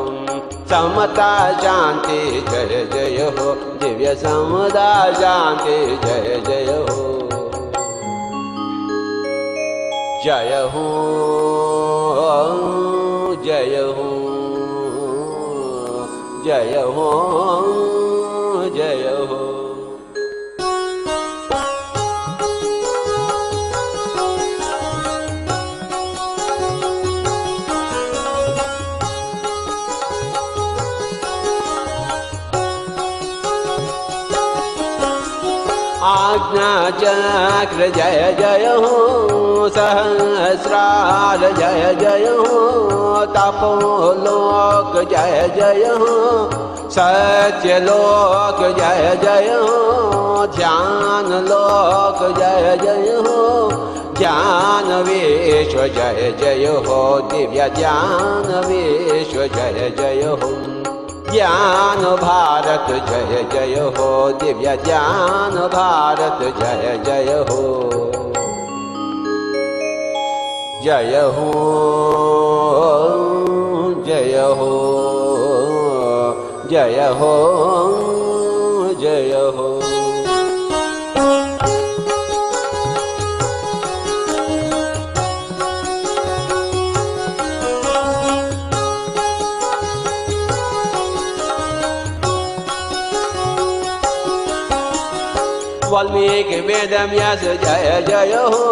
समता शांति जय जय हो दिव्य समता शांति जय जय हो जय हो जय हो जय हो जय हो। आज्ञा चक्र जय जय हो सहस्रार जय जय हो तपोलोक जय जय हो सत्यलोक जय जय हो ध्यान लोक जय जय हो ज्ञान विश्व जय जय हो दिव्य ज्ञान विश्व जय जय हो ज्ञान भारत जय जय हो दिव्य ज्ञान भारत जय जय हो जय हो जय हो जय हो जय हो। वाल्मीकि वेदव्यास जय जय हो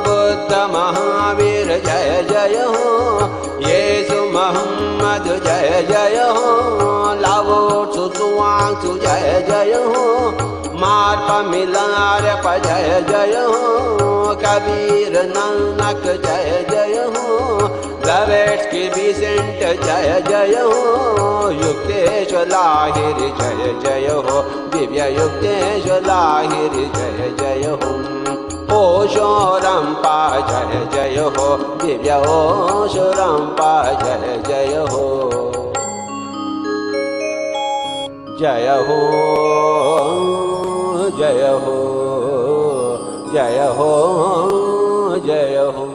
बुद्ध महावीर जय जय हो येशु मोहम्मद जय जय हो लाओ त्सुआंग्सु जय जय हो मार्प मिलार जय जय हो कबीर नानक जय जय हो ब्लवेट्स्की विसेंट जय जय हो युक्तेश लाहिर जय जय हो दिव्य युक्तेश लाहिर जय जय हो ओशो रंपा जय जय हो दिव्य ओशो रंपा जय जय हो जय हो जय हो जय हो जय हो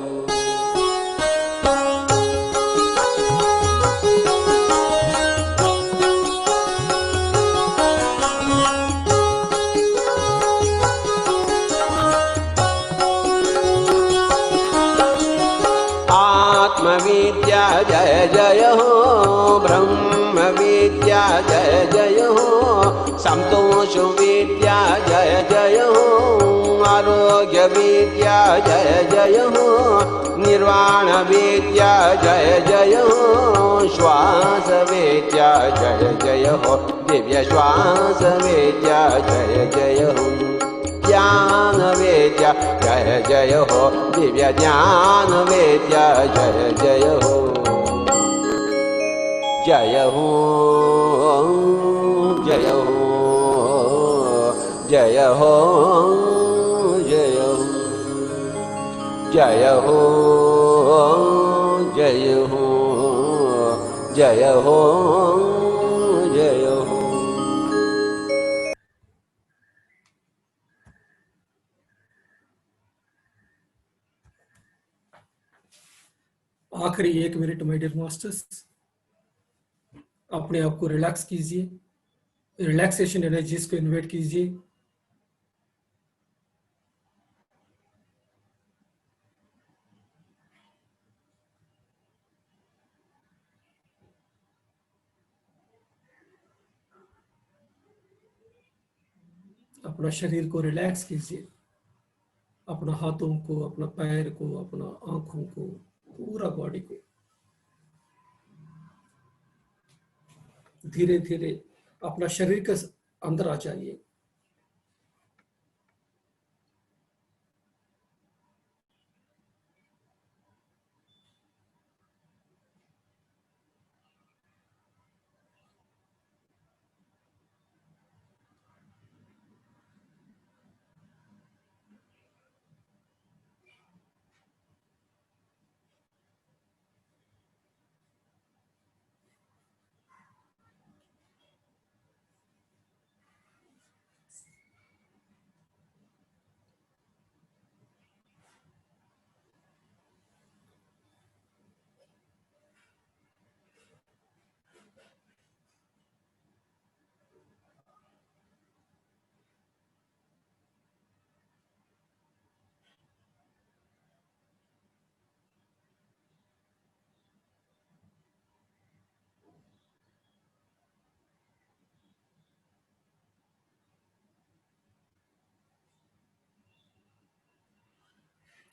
आत्मविद्या जय जय हो ब्रह्म विद्या जय जय हो संतोष विद्या जय जय हो आरोग्य विद्या जय जय हो निर्वाण विद्या जय जय हो श्वास विद्या जय जय हो दिव्य श्वास विद्या जय जय हो ज्ञान विद्या जय जय हो दिव्य ज्ञान विद्या जय जय हो जय हो जय हो जय हो जय हो जय हो जय हो जय हो जय हो आखिरी 1 मिनट माय डियर मास्टर्स, अपने आप को रिलैक्स कीजिए, रिलैक्सेशन एनर्जीज को इन्वाइट कीजिए। अपना शरीर को रिलैक्स कीजिए, अपना हाथों को, अपना पैर को, अपना आंखों को, पूरा बॉडी को धीरे धीरे अपना शरीर के अंदर आ जाइए।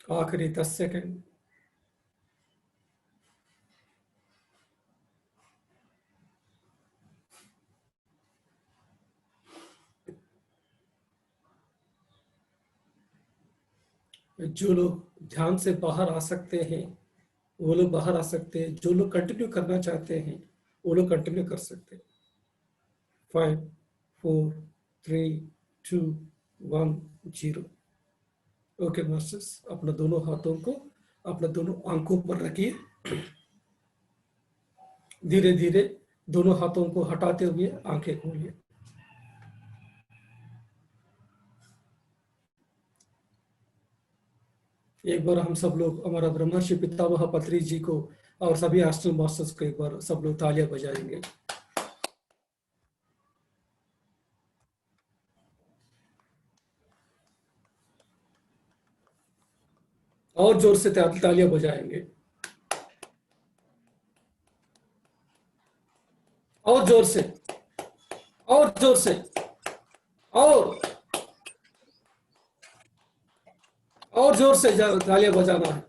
आखिरी 10 सेकंड। जो लोग ध्यान से बाहर आ सकते हैं वो लोग बाहर आ सकते हैं, जो लोग कंटिन्यू करना चाहते हैं वो लोग कंटिन्यू कर सकते हैं। 5 4 3 2 1 0। ओके मास्टर्स, अपना दोनों हाथों को अपना दोनों आंखों पर रखिए। धीरे धीरे दोनों हाथों को हटाते हुए आंखें खोलिए। एक बार हम सब लोग हमारा ब्रह्मर्षि पितामह पत्री जी को और सभी एस्ट्रल मास्टर्स को एक बार सब लोग तालियां बजाएंगे। और जोर से तालियां बजाएंगे, और जोर से, और जोर से, और जोर से तालियां बजाना है।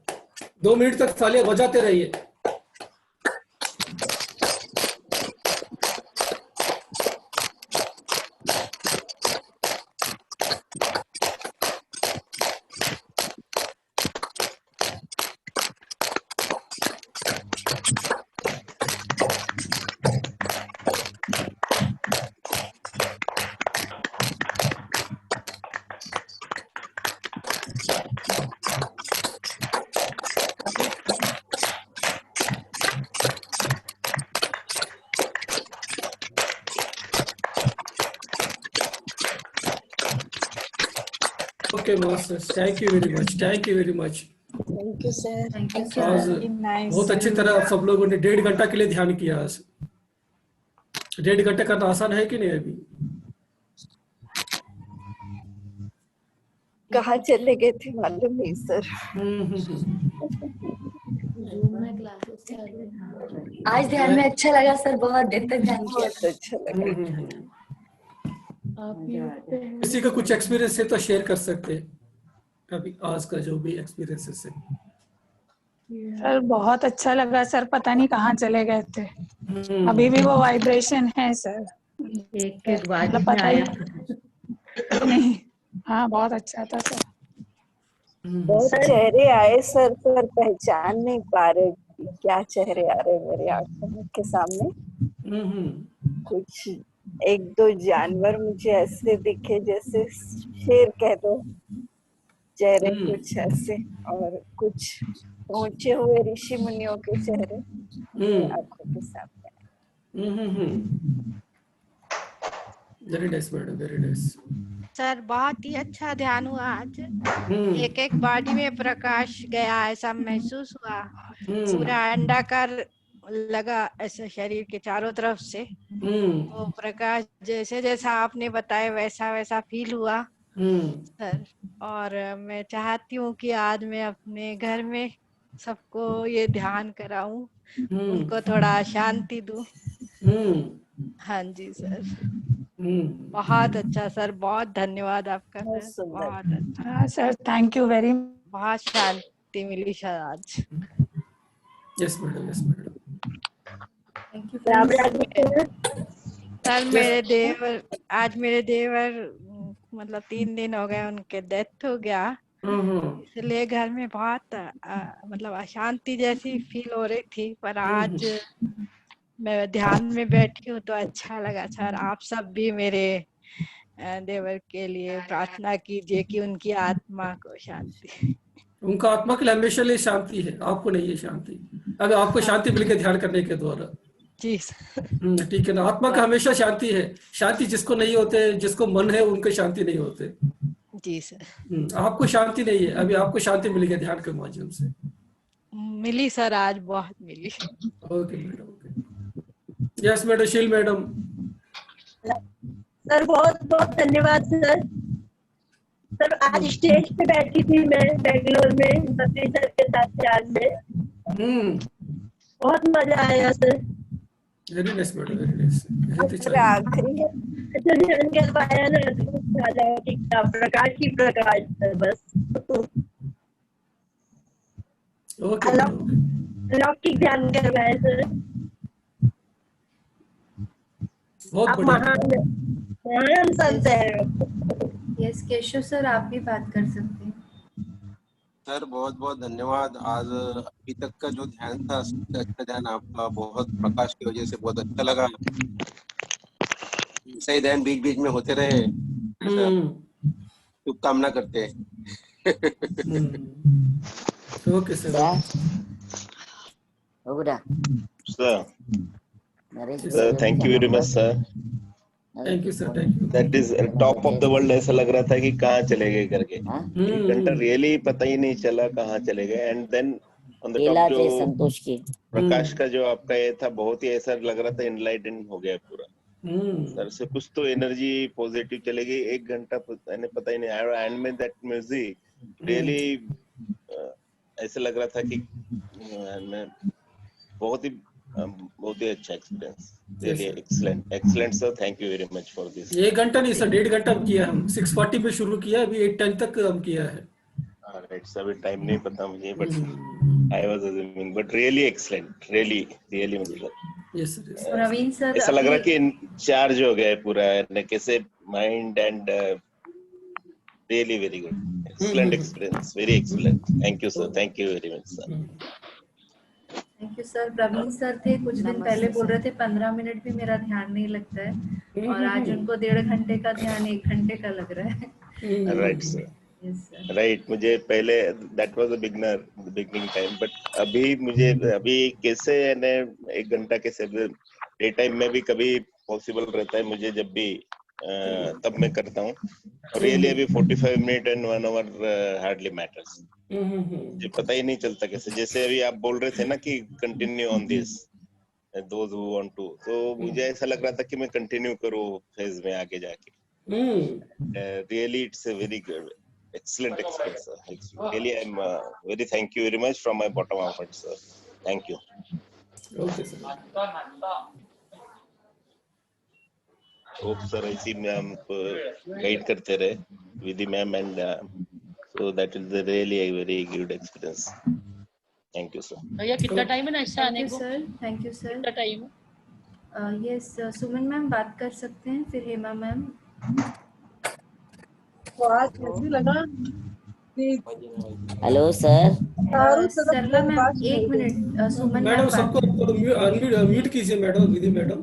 2 मिनट तक तालियां बजाते रहिए। Okay, masters. Thank you very much. Thank you very much. Thank you, sir. Thank you आज सर। Very nice. बहुत अच्छी तरह आप सब लोगों ने 1.5 घंटा के लिए ध्यान किया। आज 1.5 घंटे करना आसान है कि नहीं? अभी कहाँ चले गए थे मालूम नहीं सर। जूम में क्लासेस चालू है। आज ध्यान में अच्छा लगा सर, बहुत देर तक ध्यान किया। बहुत अच्छा लगा। आप म्यूट पे हैं। किसी का कुछ एक्सपीरियंस है तो शेयर कर सकते हैं, अभी आज का जो भी एक्सपीरियंस है। सर बहुत अच्छा लगा सर, पता नहीं कहाँ चले गए थे। अभी भी वो वाइब्रेशन है सर, एक एक बात मतलब में पता आया। ही नहीं। हाँ बहुत अच्छा था सर। बहुत चेहरे आए सर, पर पहचान नहीं पा रहे कि क्या चेहरे आ रहे मेरे आंखों के सामने। कुछ एक दो जानवर मुझे ऐसे दिखे जैसे शेर कह दो, चेहरे कुछ ऐसे, और कुछ पहुंचे हुए ऋषि मुनियों के चेहरे आंखों के सामने। Very nice madam, very nice. Sir बहुत ही अच्छा ध्यान हुआ आज। एक एक बॉडी में प्रकाश गया, ऐसा महसूस हुआ। पूरा अंडाकार लगा ऐसे शरीर के चारों तरफ से। वो प्रकाश जैसे जैसा आपने बताया वैसा वैसा फील हुआ सर। और मैं चाहती हूँ कि आज मैं अपने घर में सबको ये ध्यान कराऊं, उनको थोड़ा शांति दूं। हाँ जी सर, बहुत अच्छा सर, बहुत धन्यवाद आपका बहुत सर, सुंदर। बहुत अच्छा, हाँ सर, थैंक यू वेरी। बहुत शांति मिली सर आज। Yes madam, yes madam. Thank you Ram Ram sir. Sir मेरे देवर मतलब 3 दिन हो गए उनके डेथ हो गया, इसलिए घर में बहुत मतलब अशांति जैसी फील हो रही थी। पर आज मैं ध्यान में बैठी हूँ तो अच्छा लगा सर। आप सब भी मेरे देवर के लिए प्रार्थना कीजिए कि उनकी आत्मा को शांति। उनका आत्मा के लिए हमेशा लिए शांति है, आपको नहीं है शांति। अगर आपको शांति मिल के ध्यान करने के द्वारा, जी सर। ठीक है ना। आत्मा का हमेशा शांति है। शांति जिसको नहीं होते, जिसको मन है उनको शांति नहीं होते। जी सर। आपको शांति नहीं है, अभी आपको शांति मिलेगी ध्यान के माध्यम से। मिली सर, आज बहुत मिली। Okay madam, okay. Yes madam, Sheel madam. Sir बहुत बहुत धन्यवाद सर। सर आज स्टेज पे बैठी थी मैं बेंगलोर में बद्री सर के साथ ध्यान में, बहुत मजा आया sir. Very nice madam, very nice. आखिरी अच्छा ध्यान कर पाया ना तो अलौकिक था, प्रकाश ही प्रकाश सर बस। ओके, अलौकिक ध्यान करवाए सर। बहुत आप बढ़िया। महान संत है। यस केशव सर, आप भी बात कर सकते हैं। सर बहुत बहुत धन्यवाद। आज अभी तक का जो ध्यान था, सबसे अच्छा ध्यान आपका, बहुत प्रकाश की वजह से बहुत अच्छा लगा। सही ध्यान बीच बीच में होते रहे, शुभकामना करते हैं। Okay sir. Sir, thank you very much, sir. Thank you sir, thank you. That is top of the world. ऐसा लग रहा था कि कहाँ चले गए करके। 1 घंटा रियली पता ही नहीं चला कहाँ चले गए। And then on the top जो संतोष की प्रकाश का जो आपका ये था, बहुत ही ऐसा लग रहा था इनलाइटन हो गया पूरा। सर से कुछ तो एनर्जी पॉजिटिव चले गई। 1 घंटा पता ही नहीं आया। एंड में दैट म्यूजिक रियली ऐसा लग रहा था कि मैं बहुत ही अच्छा experience. Really excellent sir, thank you very much for this. 1 घंटा नहीं सर, 1.5 घंटा किया हम। 6:40 पे शुरू किया, अभी 8:10 तक हम किया है। राइट सर, अभी टाइम नहीं पता मुझे, but I was assuming, but really excellent, really मतलब। Yes sir. प्रवीण सर, ऐसा लग रहा कि चार्ज हो गया पूरा कैसे mind and really very good, excellent experience, very excellent. Thank you sir, thank you very much sir. Thank you sir. Praveen sir थे, कुछ दिन पहले बोल रहे थे 15 मिनट भी मेरा ध्यान नहीं लगता है, और आज उनको 1.5 घंटे का ध्यान 1 घंटे का लग रहा है। Right sir, yes sir. Right. मुझे पहले that was a beginning time, but अभी कैसे 1 घंटा कैसे डे टाइम में भी कभी पॉसिबल रहता है मुझे, जब भी तब मैं करता हूँ। रियली अभी 45 minute and 1 hour hardly matters. मुझे पता ही नहीं चलता कैसे, जैसे अभी आप बोल रहे थे ना कि continue on this those who want to, तो मुझे ऐसा लग रहा था कि मैं कंटिन्यू करूँ फेज में आगे जाके। Really it's a very good excellent experience. Really, I'm very thank you very much from my bottom of it, sir. Thank you. Okay, sir. Hope sir ऐसी मैम गाइड करते रहे Vidhi ma'am and so that is a really a very good experience. Thank you, sir. भैया कितना time है ना इससे आने को? Thank you sir. कितना टाइम है? यस सुमन मैम बात कर सकते हैं, फिर हेमा मैम। तो आज कैसे लगा कि हेलो सर। सरला मैम एक मिनट, सुमन मैडम मैम सबको म्यूट कीजिए मैडम, विधि मैडम,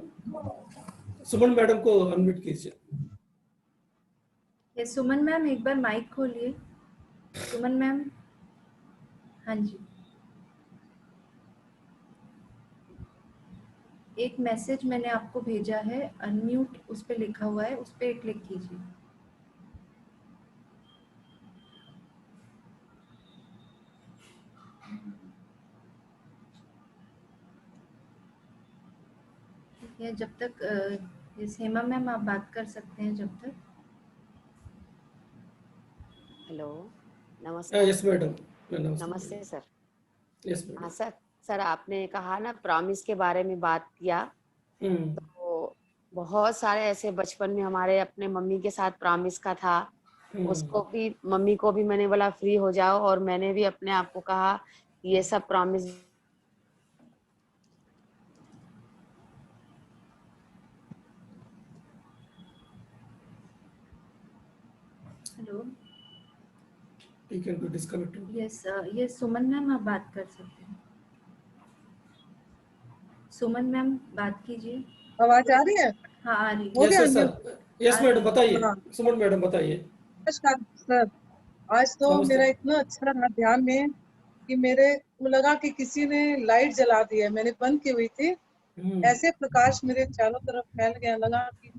सुमन मैडम को अनम्यूट कीजिए। ये सुमन मैम एक बार माइक खोलिए। सुमन मैम, हाँ जी। एक मैसेज मैंने आपको भेजा है, अनम्यूट उस पे लिखा हुआ है, उस पे क्लिक कीजिए। ठीक है, जब तक हेमा मैम आप बात कर सकते हैं जब तक। हेलो, नमस्कार। Yes madam. नमस्ते सर। Yes madam. हाँ सर, सर आपने कहा ना प्रॉमिस के बारे में बात किया, तो बहुत सारे ऐसे बचपन में हमारे अपने मम्मी के साथ प्रॉमिस का था। उसको भी मम्मी को भी मैंने बोला फ्री हो जाओ, और मैंने भी अपने आप को कहा कि ये सब promise. Hello, You can be disconnected. Yes Suman ma'am आप बात कर सकते हैं। सुमन मैम बात कीजिए। आवाज आ रही है? हाँ आ रही है। यस सर, यस मैडम बताइए। सुमन मैडम बताइए। नमस्कार सर, आज तो मेरा इतना अच्छा रहा ध्यान में कि मेरे को लगा कि किसी ने लाइट जला दी है, मैंने बंद की हुई थी। ऐसे प्रकाश मेरे चारों तरफ फैल गया, लगा कि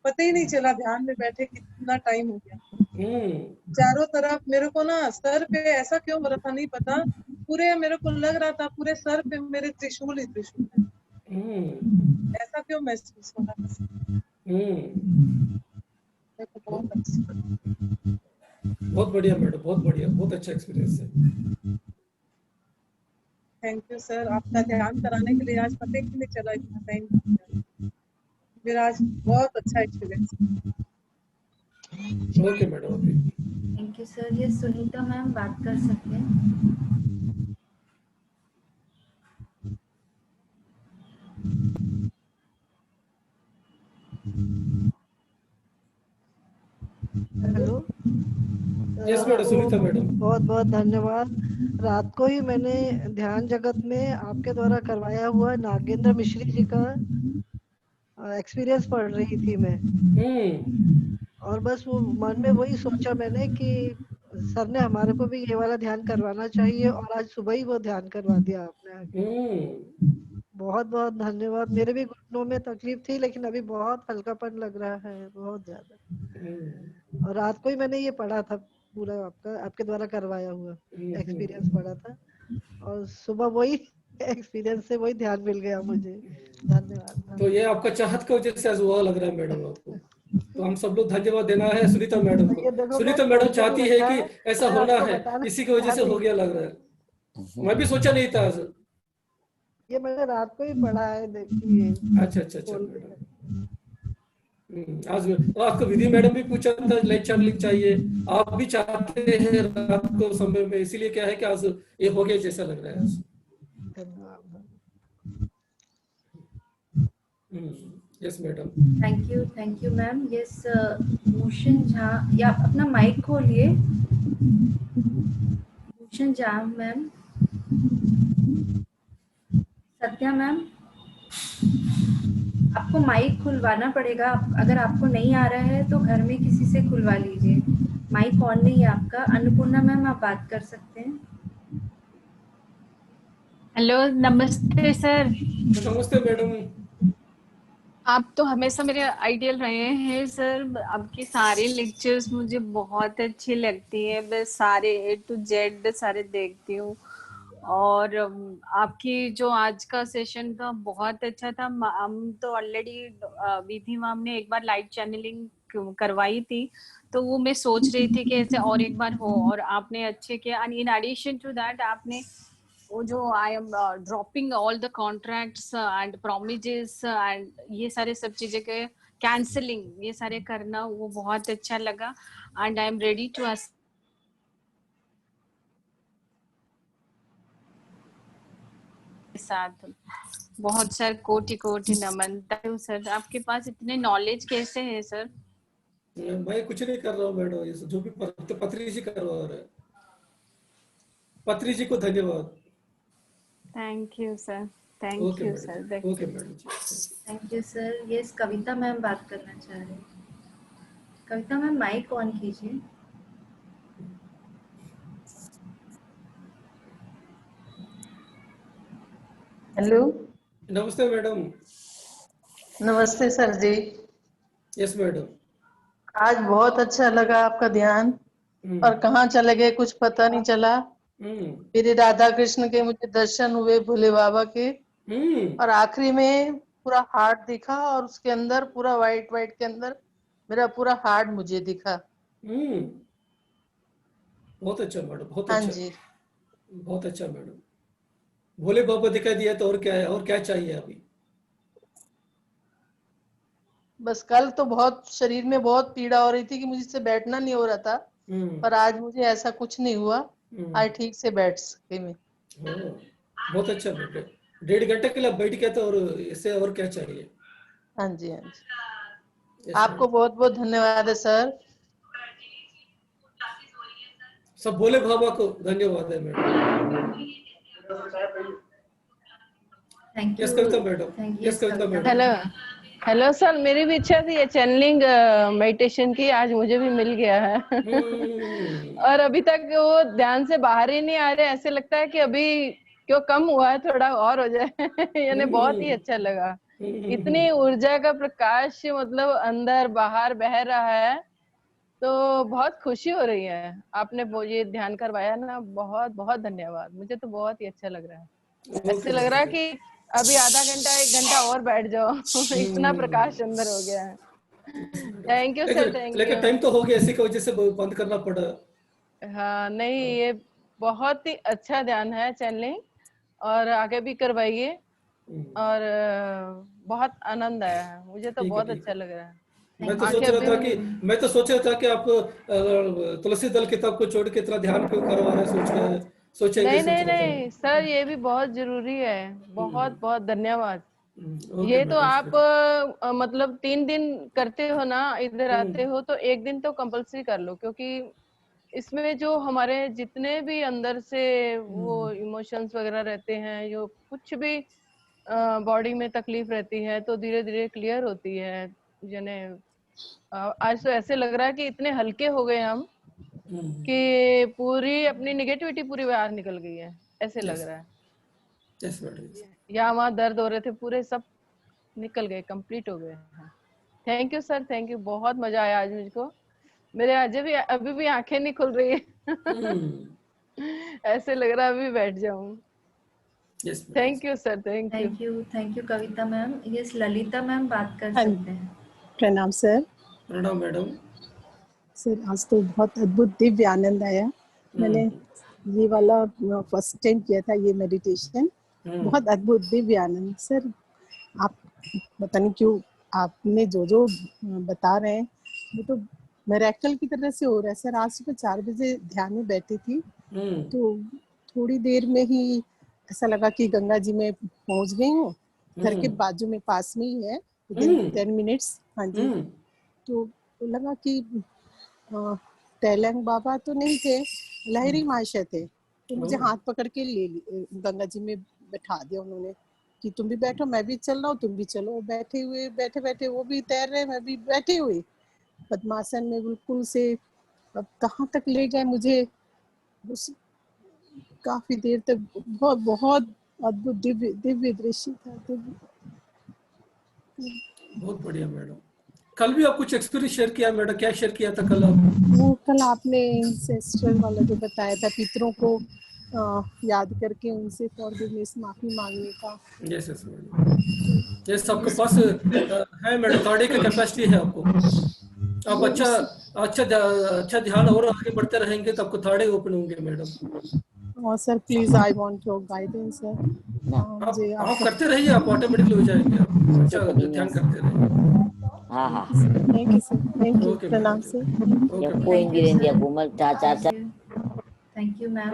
पता ही नहीं चला ध्यान में बैठे कितना टाइम हो गया। चारों तरफ मेरे को ना सर पे ऐसा क्यों हो रहा था नहीं पता, पूरे मेरे को लग रहा था पूरे सर पे मेरे त्रिशूल ही त्रिशूल है। ऐसा क्यों महसूस हो रहा था? बहुत बढ़िया मैडम, बहुत बढ़िया, बहुत अच्छा एक्सपीरियंस है। थैंक यू सर, आपका ध्यान कराने के लिए आज पता ही नहीं चला इतना टाइम। मेरा आज बहुत अच्छा experience. Okay madam, okay. Thank you sir. ये सुनीता मैम बात कर सकते हैं। Hello, yes madam, Sunita madam. बहुत बहुत धन्यवाद। रात को ही मैंने ध्यान जगत में आपके द्वारा करवाया हुआ नागेंद्र मिश्री जी का एक्सपीरियंस पढ़ रही थी मैं, और बस वो मन में वही सोचा मैंने कि सर ने हमारे को भी ये वाला ध्यान करवाना चाहिए, और आज सुबह ही वो ध्यान करवा दिया आपने। बहुत बहुत धन्यवाद। मेरे भी घुटनों में तकलीफ थी, लेकिन अभी बहुत हल्कापन लग रहा है, बहुत ज्यादा। और रात को ही मैंने ये पढ़ा था, पूरा आपके द्वारा करवाया हुआ एक्सपीरियंस पढ़ा था, और सुबह वही एक्सपीरियंस से वही ध्यान मिल गया मुझे। धन्यवाद। तो ये आपका चाहत की वजह से आज हुआ लग रहा है मैडम आपको, तो हम सब लोग धन्यवाद देना है सुनीता मैडम को। सुनीता मैडम चाहती है कि ऐसा होना है, इसी की वजह से हो गया लग रहा है। मैं भी सोचा नहीं था। ये मैंने रात को ही पढ़ा है, देखिए। अच्छा मैडम। आज आपको विधि मैडम भी पूछा था लाइट चार्लिंग चाहिए, आप भी चाहते हैं रात को समय में, इसीलिए क्या है कि आज ये हो गया जैसा लग रहा है। Yes madam. Thank you ma'am. Yes Bhushan Jha, या अपना माइक खोलिए। भूषण झा मैम, सत्या मैम, आपको माइक खुलवाना पड़ेगा। अगर आपको नहीं आ रहा है तो घर में किसी से खुलवा लीजिए, माइक ऑन नहीं है आपका। अन्नपूर्णा मैम आप बात कर सकते हैं। हेलो, नमस्ते सर। नमस्ते मैडम। आप तो हमेशा मेरे आइडियल रहे हैं सर। आपके सारे लेक्चर्स मुझे बहुत अच्छी लगती है, मैं सारे A to Z सारे देखती हूँ। और आपकी जो आज का सेशन था बहुत अच्छा था। हम तो ऑलरेडी विधि मैम ने एक बार लाइव चैनलिंग करवाई थी, तो वो मैं सोच रही थी कि ऐसे और एक बार हो, और आपने अच्छे किया। And in addition to that आपने वो जो I am dropping all the contracts and promises and ये सारे सब चीजें के कैंसलिंग ये सारे करना, वो बहुत अच्छा लगा। And I am ready to साथ बहुत सर कोटि कोटि नमन। सर आपके पास इतने नॉलेज कैसे है सर? मैं कुछ नहीं कर रहा हूँ मैडम, ये जो भी पत्री जी करवा रहे हैं। पत्री जी को धन्यवाद। Thank you sir, thank you sir. Okay madam ji, thank you sir. Yes, Kavita ma'am बात करना चाह रहे हैं। कविता मैम माइक ऑन कीजिए। हेलो, नमस्ते मैडम। नमस्ते सर जी। Yes madam. आज बहुत अच्छा लगा आपका ध्यान, और कहाँ चले गए कुछ पता नहीं चला। मेरे राधा कृष्ण के मुझे दर्शन हुए, भोले बाबा के, और आखिरी में पूरा हार्ट दिखा, और उसके अंदर पूरा व्हाइट व्हाइट के अंदर मेरा पूरा हार्ट मुझे दिखा। बहुत अच्छा मैडम, बहुत हाँ अच्छा। जी, बहुत अच्छा मैडम। भोले बाबा दिखाई दिया तो और क्या है, और क्या चाहिए अभी? बस कल तो बहुत शरीर में बहुत पीड़ा हो रही थी कि मुझसे बैठना नहीं हो रहा था, पर आज मुझे ऐसा कुछ नहीं हुआ। आज ठीक से बैठ सके मैं। बहुत अच्छा बेटे। 1.5 घंटे के लिए बैठ गया तो, और इससे और क्या चाहिए? हाँ जी, हाँ जी। आपको बहुत बहुत धन्यवाद है सर। सब भोले बाबा को धन्यवाद है madam. Thank yes you, Kavita madam. Thank you yes Kavita madam. Hello, hello sir, मेरी भी इच्छा थी ये चैनलिंग मेडिटेशन की, आज मुझे भी मिल गया है। और अभी तक वो ध्यान से बाहर ही नहीं आ रहे, ऐसे लगता है कि अभी क्यों कम हुआ है, थोड़ा और हो जाए। यानी बहुत ही अच्छा लगा। इतनी ऊर्जा का प्रकाश मतलब अंदर बाहर बह रहा है, तो बहुत खुशी हो रही है। आपने वो ये ध्यान करवाया ना, बहुत बहुत धन्यवाद। मुझे तो बहुत ही अच्छा लग रहा है। ऐसे लग रहा है कि अभी आधा घंटा 1 घंटा और बैठ जाओ। इतना प्रकाश अंदर हो गया है। थैंक यू सर, थैंक लेकिन यू। टाइम तो हो गया, इसी की वजह से बंद करना पड़ा। हाँ नहीं, ये बहुत ही अच्छा ध्यान है चैनलिंग, और आगे भी करवाइए। और बहुत आनंद आया है मुझे, तो बहुत अच्छा लग रहा है। मैं तो सोच रहा था कि आप तुलसी दल किताब को छोड़ के इतना ध्यान क्यों करवा रहे हैं, सोचेंगे। नहीं सर, ये भी बहुत जरूरी है। बहुत बहुत धन्यवाद। ये तो आप मतलब 3 दिन करते हो ना, इधर आते हो तो 1 दिन तो कंपल्सरी कर लो, क्योंकि इसमें जो हमारे जितने भी अंदर से वो इमोशंस वगैरह रहते हैं, जो कुछ भी बॉडी में तकलीफ रहती है, तो धीरे धीरे क्लियर होती है। यानी आज तो ऐसे लग रहा है कि इतने हल्के हो गए हम कि पूरी अपनी निगेटिविटी पूरी बाहर निकल गई है, ऐसे लग रहा है। या वहाँ दर्द हो रहे थे पूरे सब निकल गए, कंप्लीट हो गए। Thank you sir, thank you. बहुत मजा आया आज मुझको। मेरे अभी भी आंखें नहीं खुल रही है। ऐसे लग रहा है अभी बैठ जाऊं। Thank you sir, thank you. Thank you Kavita ma'am. Yes, Lalita ma'am बात कर सकते हैं। प्रणाम सर। प्रणाम मैडम। सर आज तो बहुत अद्भुत दिव्य आनंद आया। मैंने ये वाला फर्स्ट टाइम किया था ये मेडिटेशन, बहुत अद्भुत दिव्य आनंद। सर आप पता नहीं क्यों आपने जो जो बता रहे हैं वो तो मिरेकल की तरह से हो रहा है। सर आज सुबह 4 बजे ध्यान में बैठी थी, तो थोड़ी देर में ही ऐसा लगा कि गंगा जी में पहुंच गई हूँ। घर के बाजू में पास में ही है, 10 मिनट्स। हाँ जी, तो लगा कि तैलंग बाबा तो नहीं थे, लहरी महाशय थे, तो मुझे हाथ पकड़ के गंगा जी में बैठा दिया उन्होंने कि तुम भी बैठो, मैं भी चल रहा हूँ, तुम भी चलो। बैठे बैठे वो भी तैर रहे, मैं भी बैठी हुई पद्मासन में बिल्कुल से। अब कहाँ तक ले गए मुझे, काफी देर तक बहुत बहुत अद्भुत दिव्य दृश्य था। बहुत बढ़िया मैडम। कल भी आप कुछ एक्सपीरियंस शेयर किया मैडम, क्या शेयर किया था कल आप? वो कल आपने इंसेस्ट्रल वाला जो बताया था, पितरों को याद करके उनसे फॉरगिवनेस, माफी मांगने का। यस यस मैडम, यस आपके पास है मैडम, थर्ड का कैपेसिटी है आपको। आप अच्छा ध्यान और आगे बढ़ते रहेंगे तो आपको थर्ड ओपन होंगे मैडम। और sir please I want your guidance sir. आप करते रहिए, आप ऑटोमेटिकली हो जाएंगे। आप अच्छा ध्यान करते रहिए। Thank you sir, thank you, प्रणाम sir. Thank you ma'am.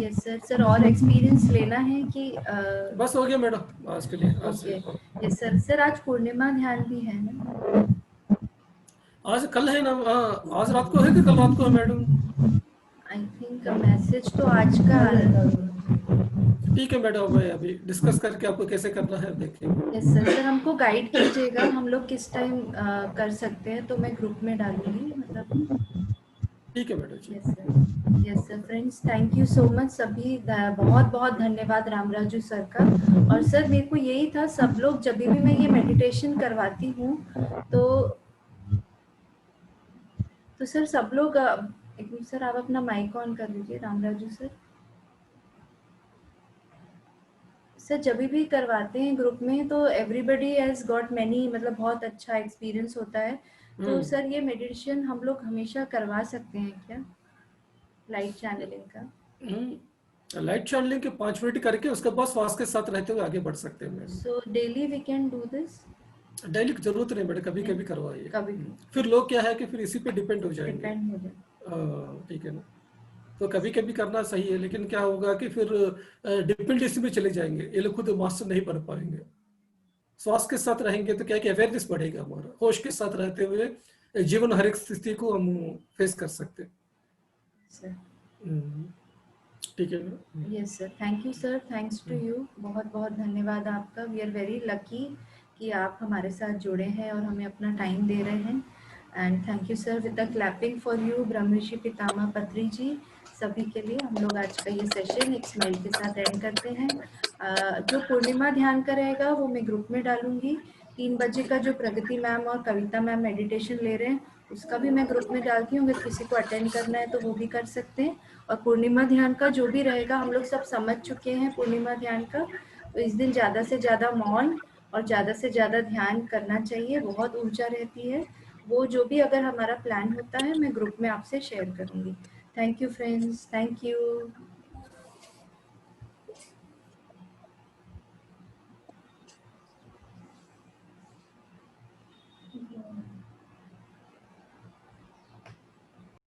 Yes sir, sir और एक्सपीरियंस लेना है कि बस हो गया मैडम आज के लिए। Okay yes sir. सर आज पूर्णिमा ध्यान भी है ना? आज कल है ना? आज रात को है कि कल रात को है मैडम? आई थिंक मैसेज तो आज का आ रहा है। ठीक है मैडम, भाई अभी डिस्कस करके आपको कैसे करना है देखेंगे। यस सर, सर हमको गाइड कीजिएगा हम लोग किस टाइम कर सकते हैं, तो मैं ग्रुप में डालूंगी मतलब। ठीक है madam. Yes sir, yes sir. Friends thank you so much सभी, बहुत बहुत धन्यवाद रामराजू सर का। और सर मेरे को यही था, सब लोग जब भी मैं ये मेडिटेशन करवाती हूँ तो सर सब लोग एक मिनट सर, आप अपना माइक ऑन कर लीजिए रामराजू सर। सर जब भी करवाते हैं ग्रुप में तो एवरीबडी हैज गॉट मैनी, मतलब बहुत अच्छा एक्सपीरियंस होता है। तो सर ये मेडिटेशन हम लोग हमेशा करवा सकते हैं क्या, लाइट चैनलिंग का? लाइट चैनलिंग के 5 मिनट करके उसके बाद श्वास के साथ रहते हुए आगे बढ़ सकते हैं madam. So daily we can do this? Daily की जरूरत नहीं मैडम, कभी कभी करवाइए। कभी फिर लोग क्या है कि फिर इसी पे डिपेंड हो जाएंगे। ठीक है ना, तो कभी कभी करना सही है, लेकिन क्या होगा कि फिर डिपेंडेंसी में चले जाएंगे, ये लोग खुद मास्टर नहीं बन पाएंगे। श्वास के साथ रहेंगे तो क्या कि अवेयरनेस बढ़ेगा हमारा, होश के साथ रहते हुए जीवन हर एक स्थिति को हम फेस कर सकते हैं। ठीक है ना? Yes sir, thank you sir, thanks to you, बहुत बहुत धन्यवाद आपका। वी आर वेरी लकी कि आप हमारे साथ जुड़े हैं और हमें अपना टाइम दे रहे हैं। And thank you sir, with the clapping for you Brahmarishi Pitamah Patri ji, सभी के लिए हम लोग आज का ये सेशन एक स्माइल के साथ एंड करते हैं। जो पूर्णिमा ध्यान का रहेगा वो मैं ग्रुप में डालूंगी। 3 बजे का जो प्रगति मैम और कविता मैम मेडिटेशन ले रहे हैं उसका भी मैं ग्रुप में डालती हूँ, अगर किसी को अटेंड करना है तो वो भी कर सकते हैं। और पूर्णिमा ध्यान का जो भी रहेगा, हम लोग सब समझ चुके हैं पूर्णिमा ध्यान का, तो इस दिन ज़्यादा से ज़्यादा मौन और ज़्यादा से ज़्यादा ध्यान करना चाहिए, बहुत ऊर्जा रहती है। वो जो भी अगर हमारा प्लान होता है मैं ग्रुप में आपसे शेयर करूँगी। Thank you friends, thank you.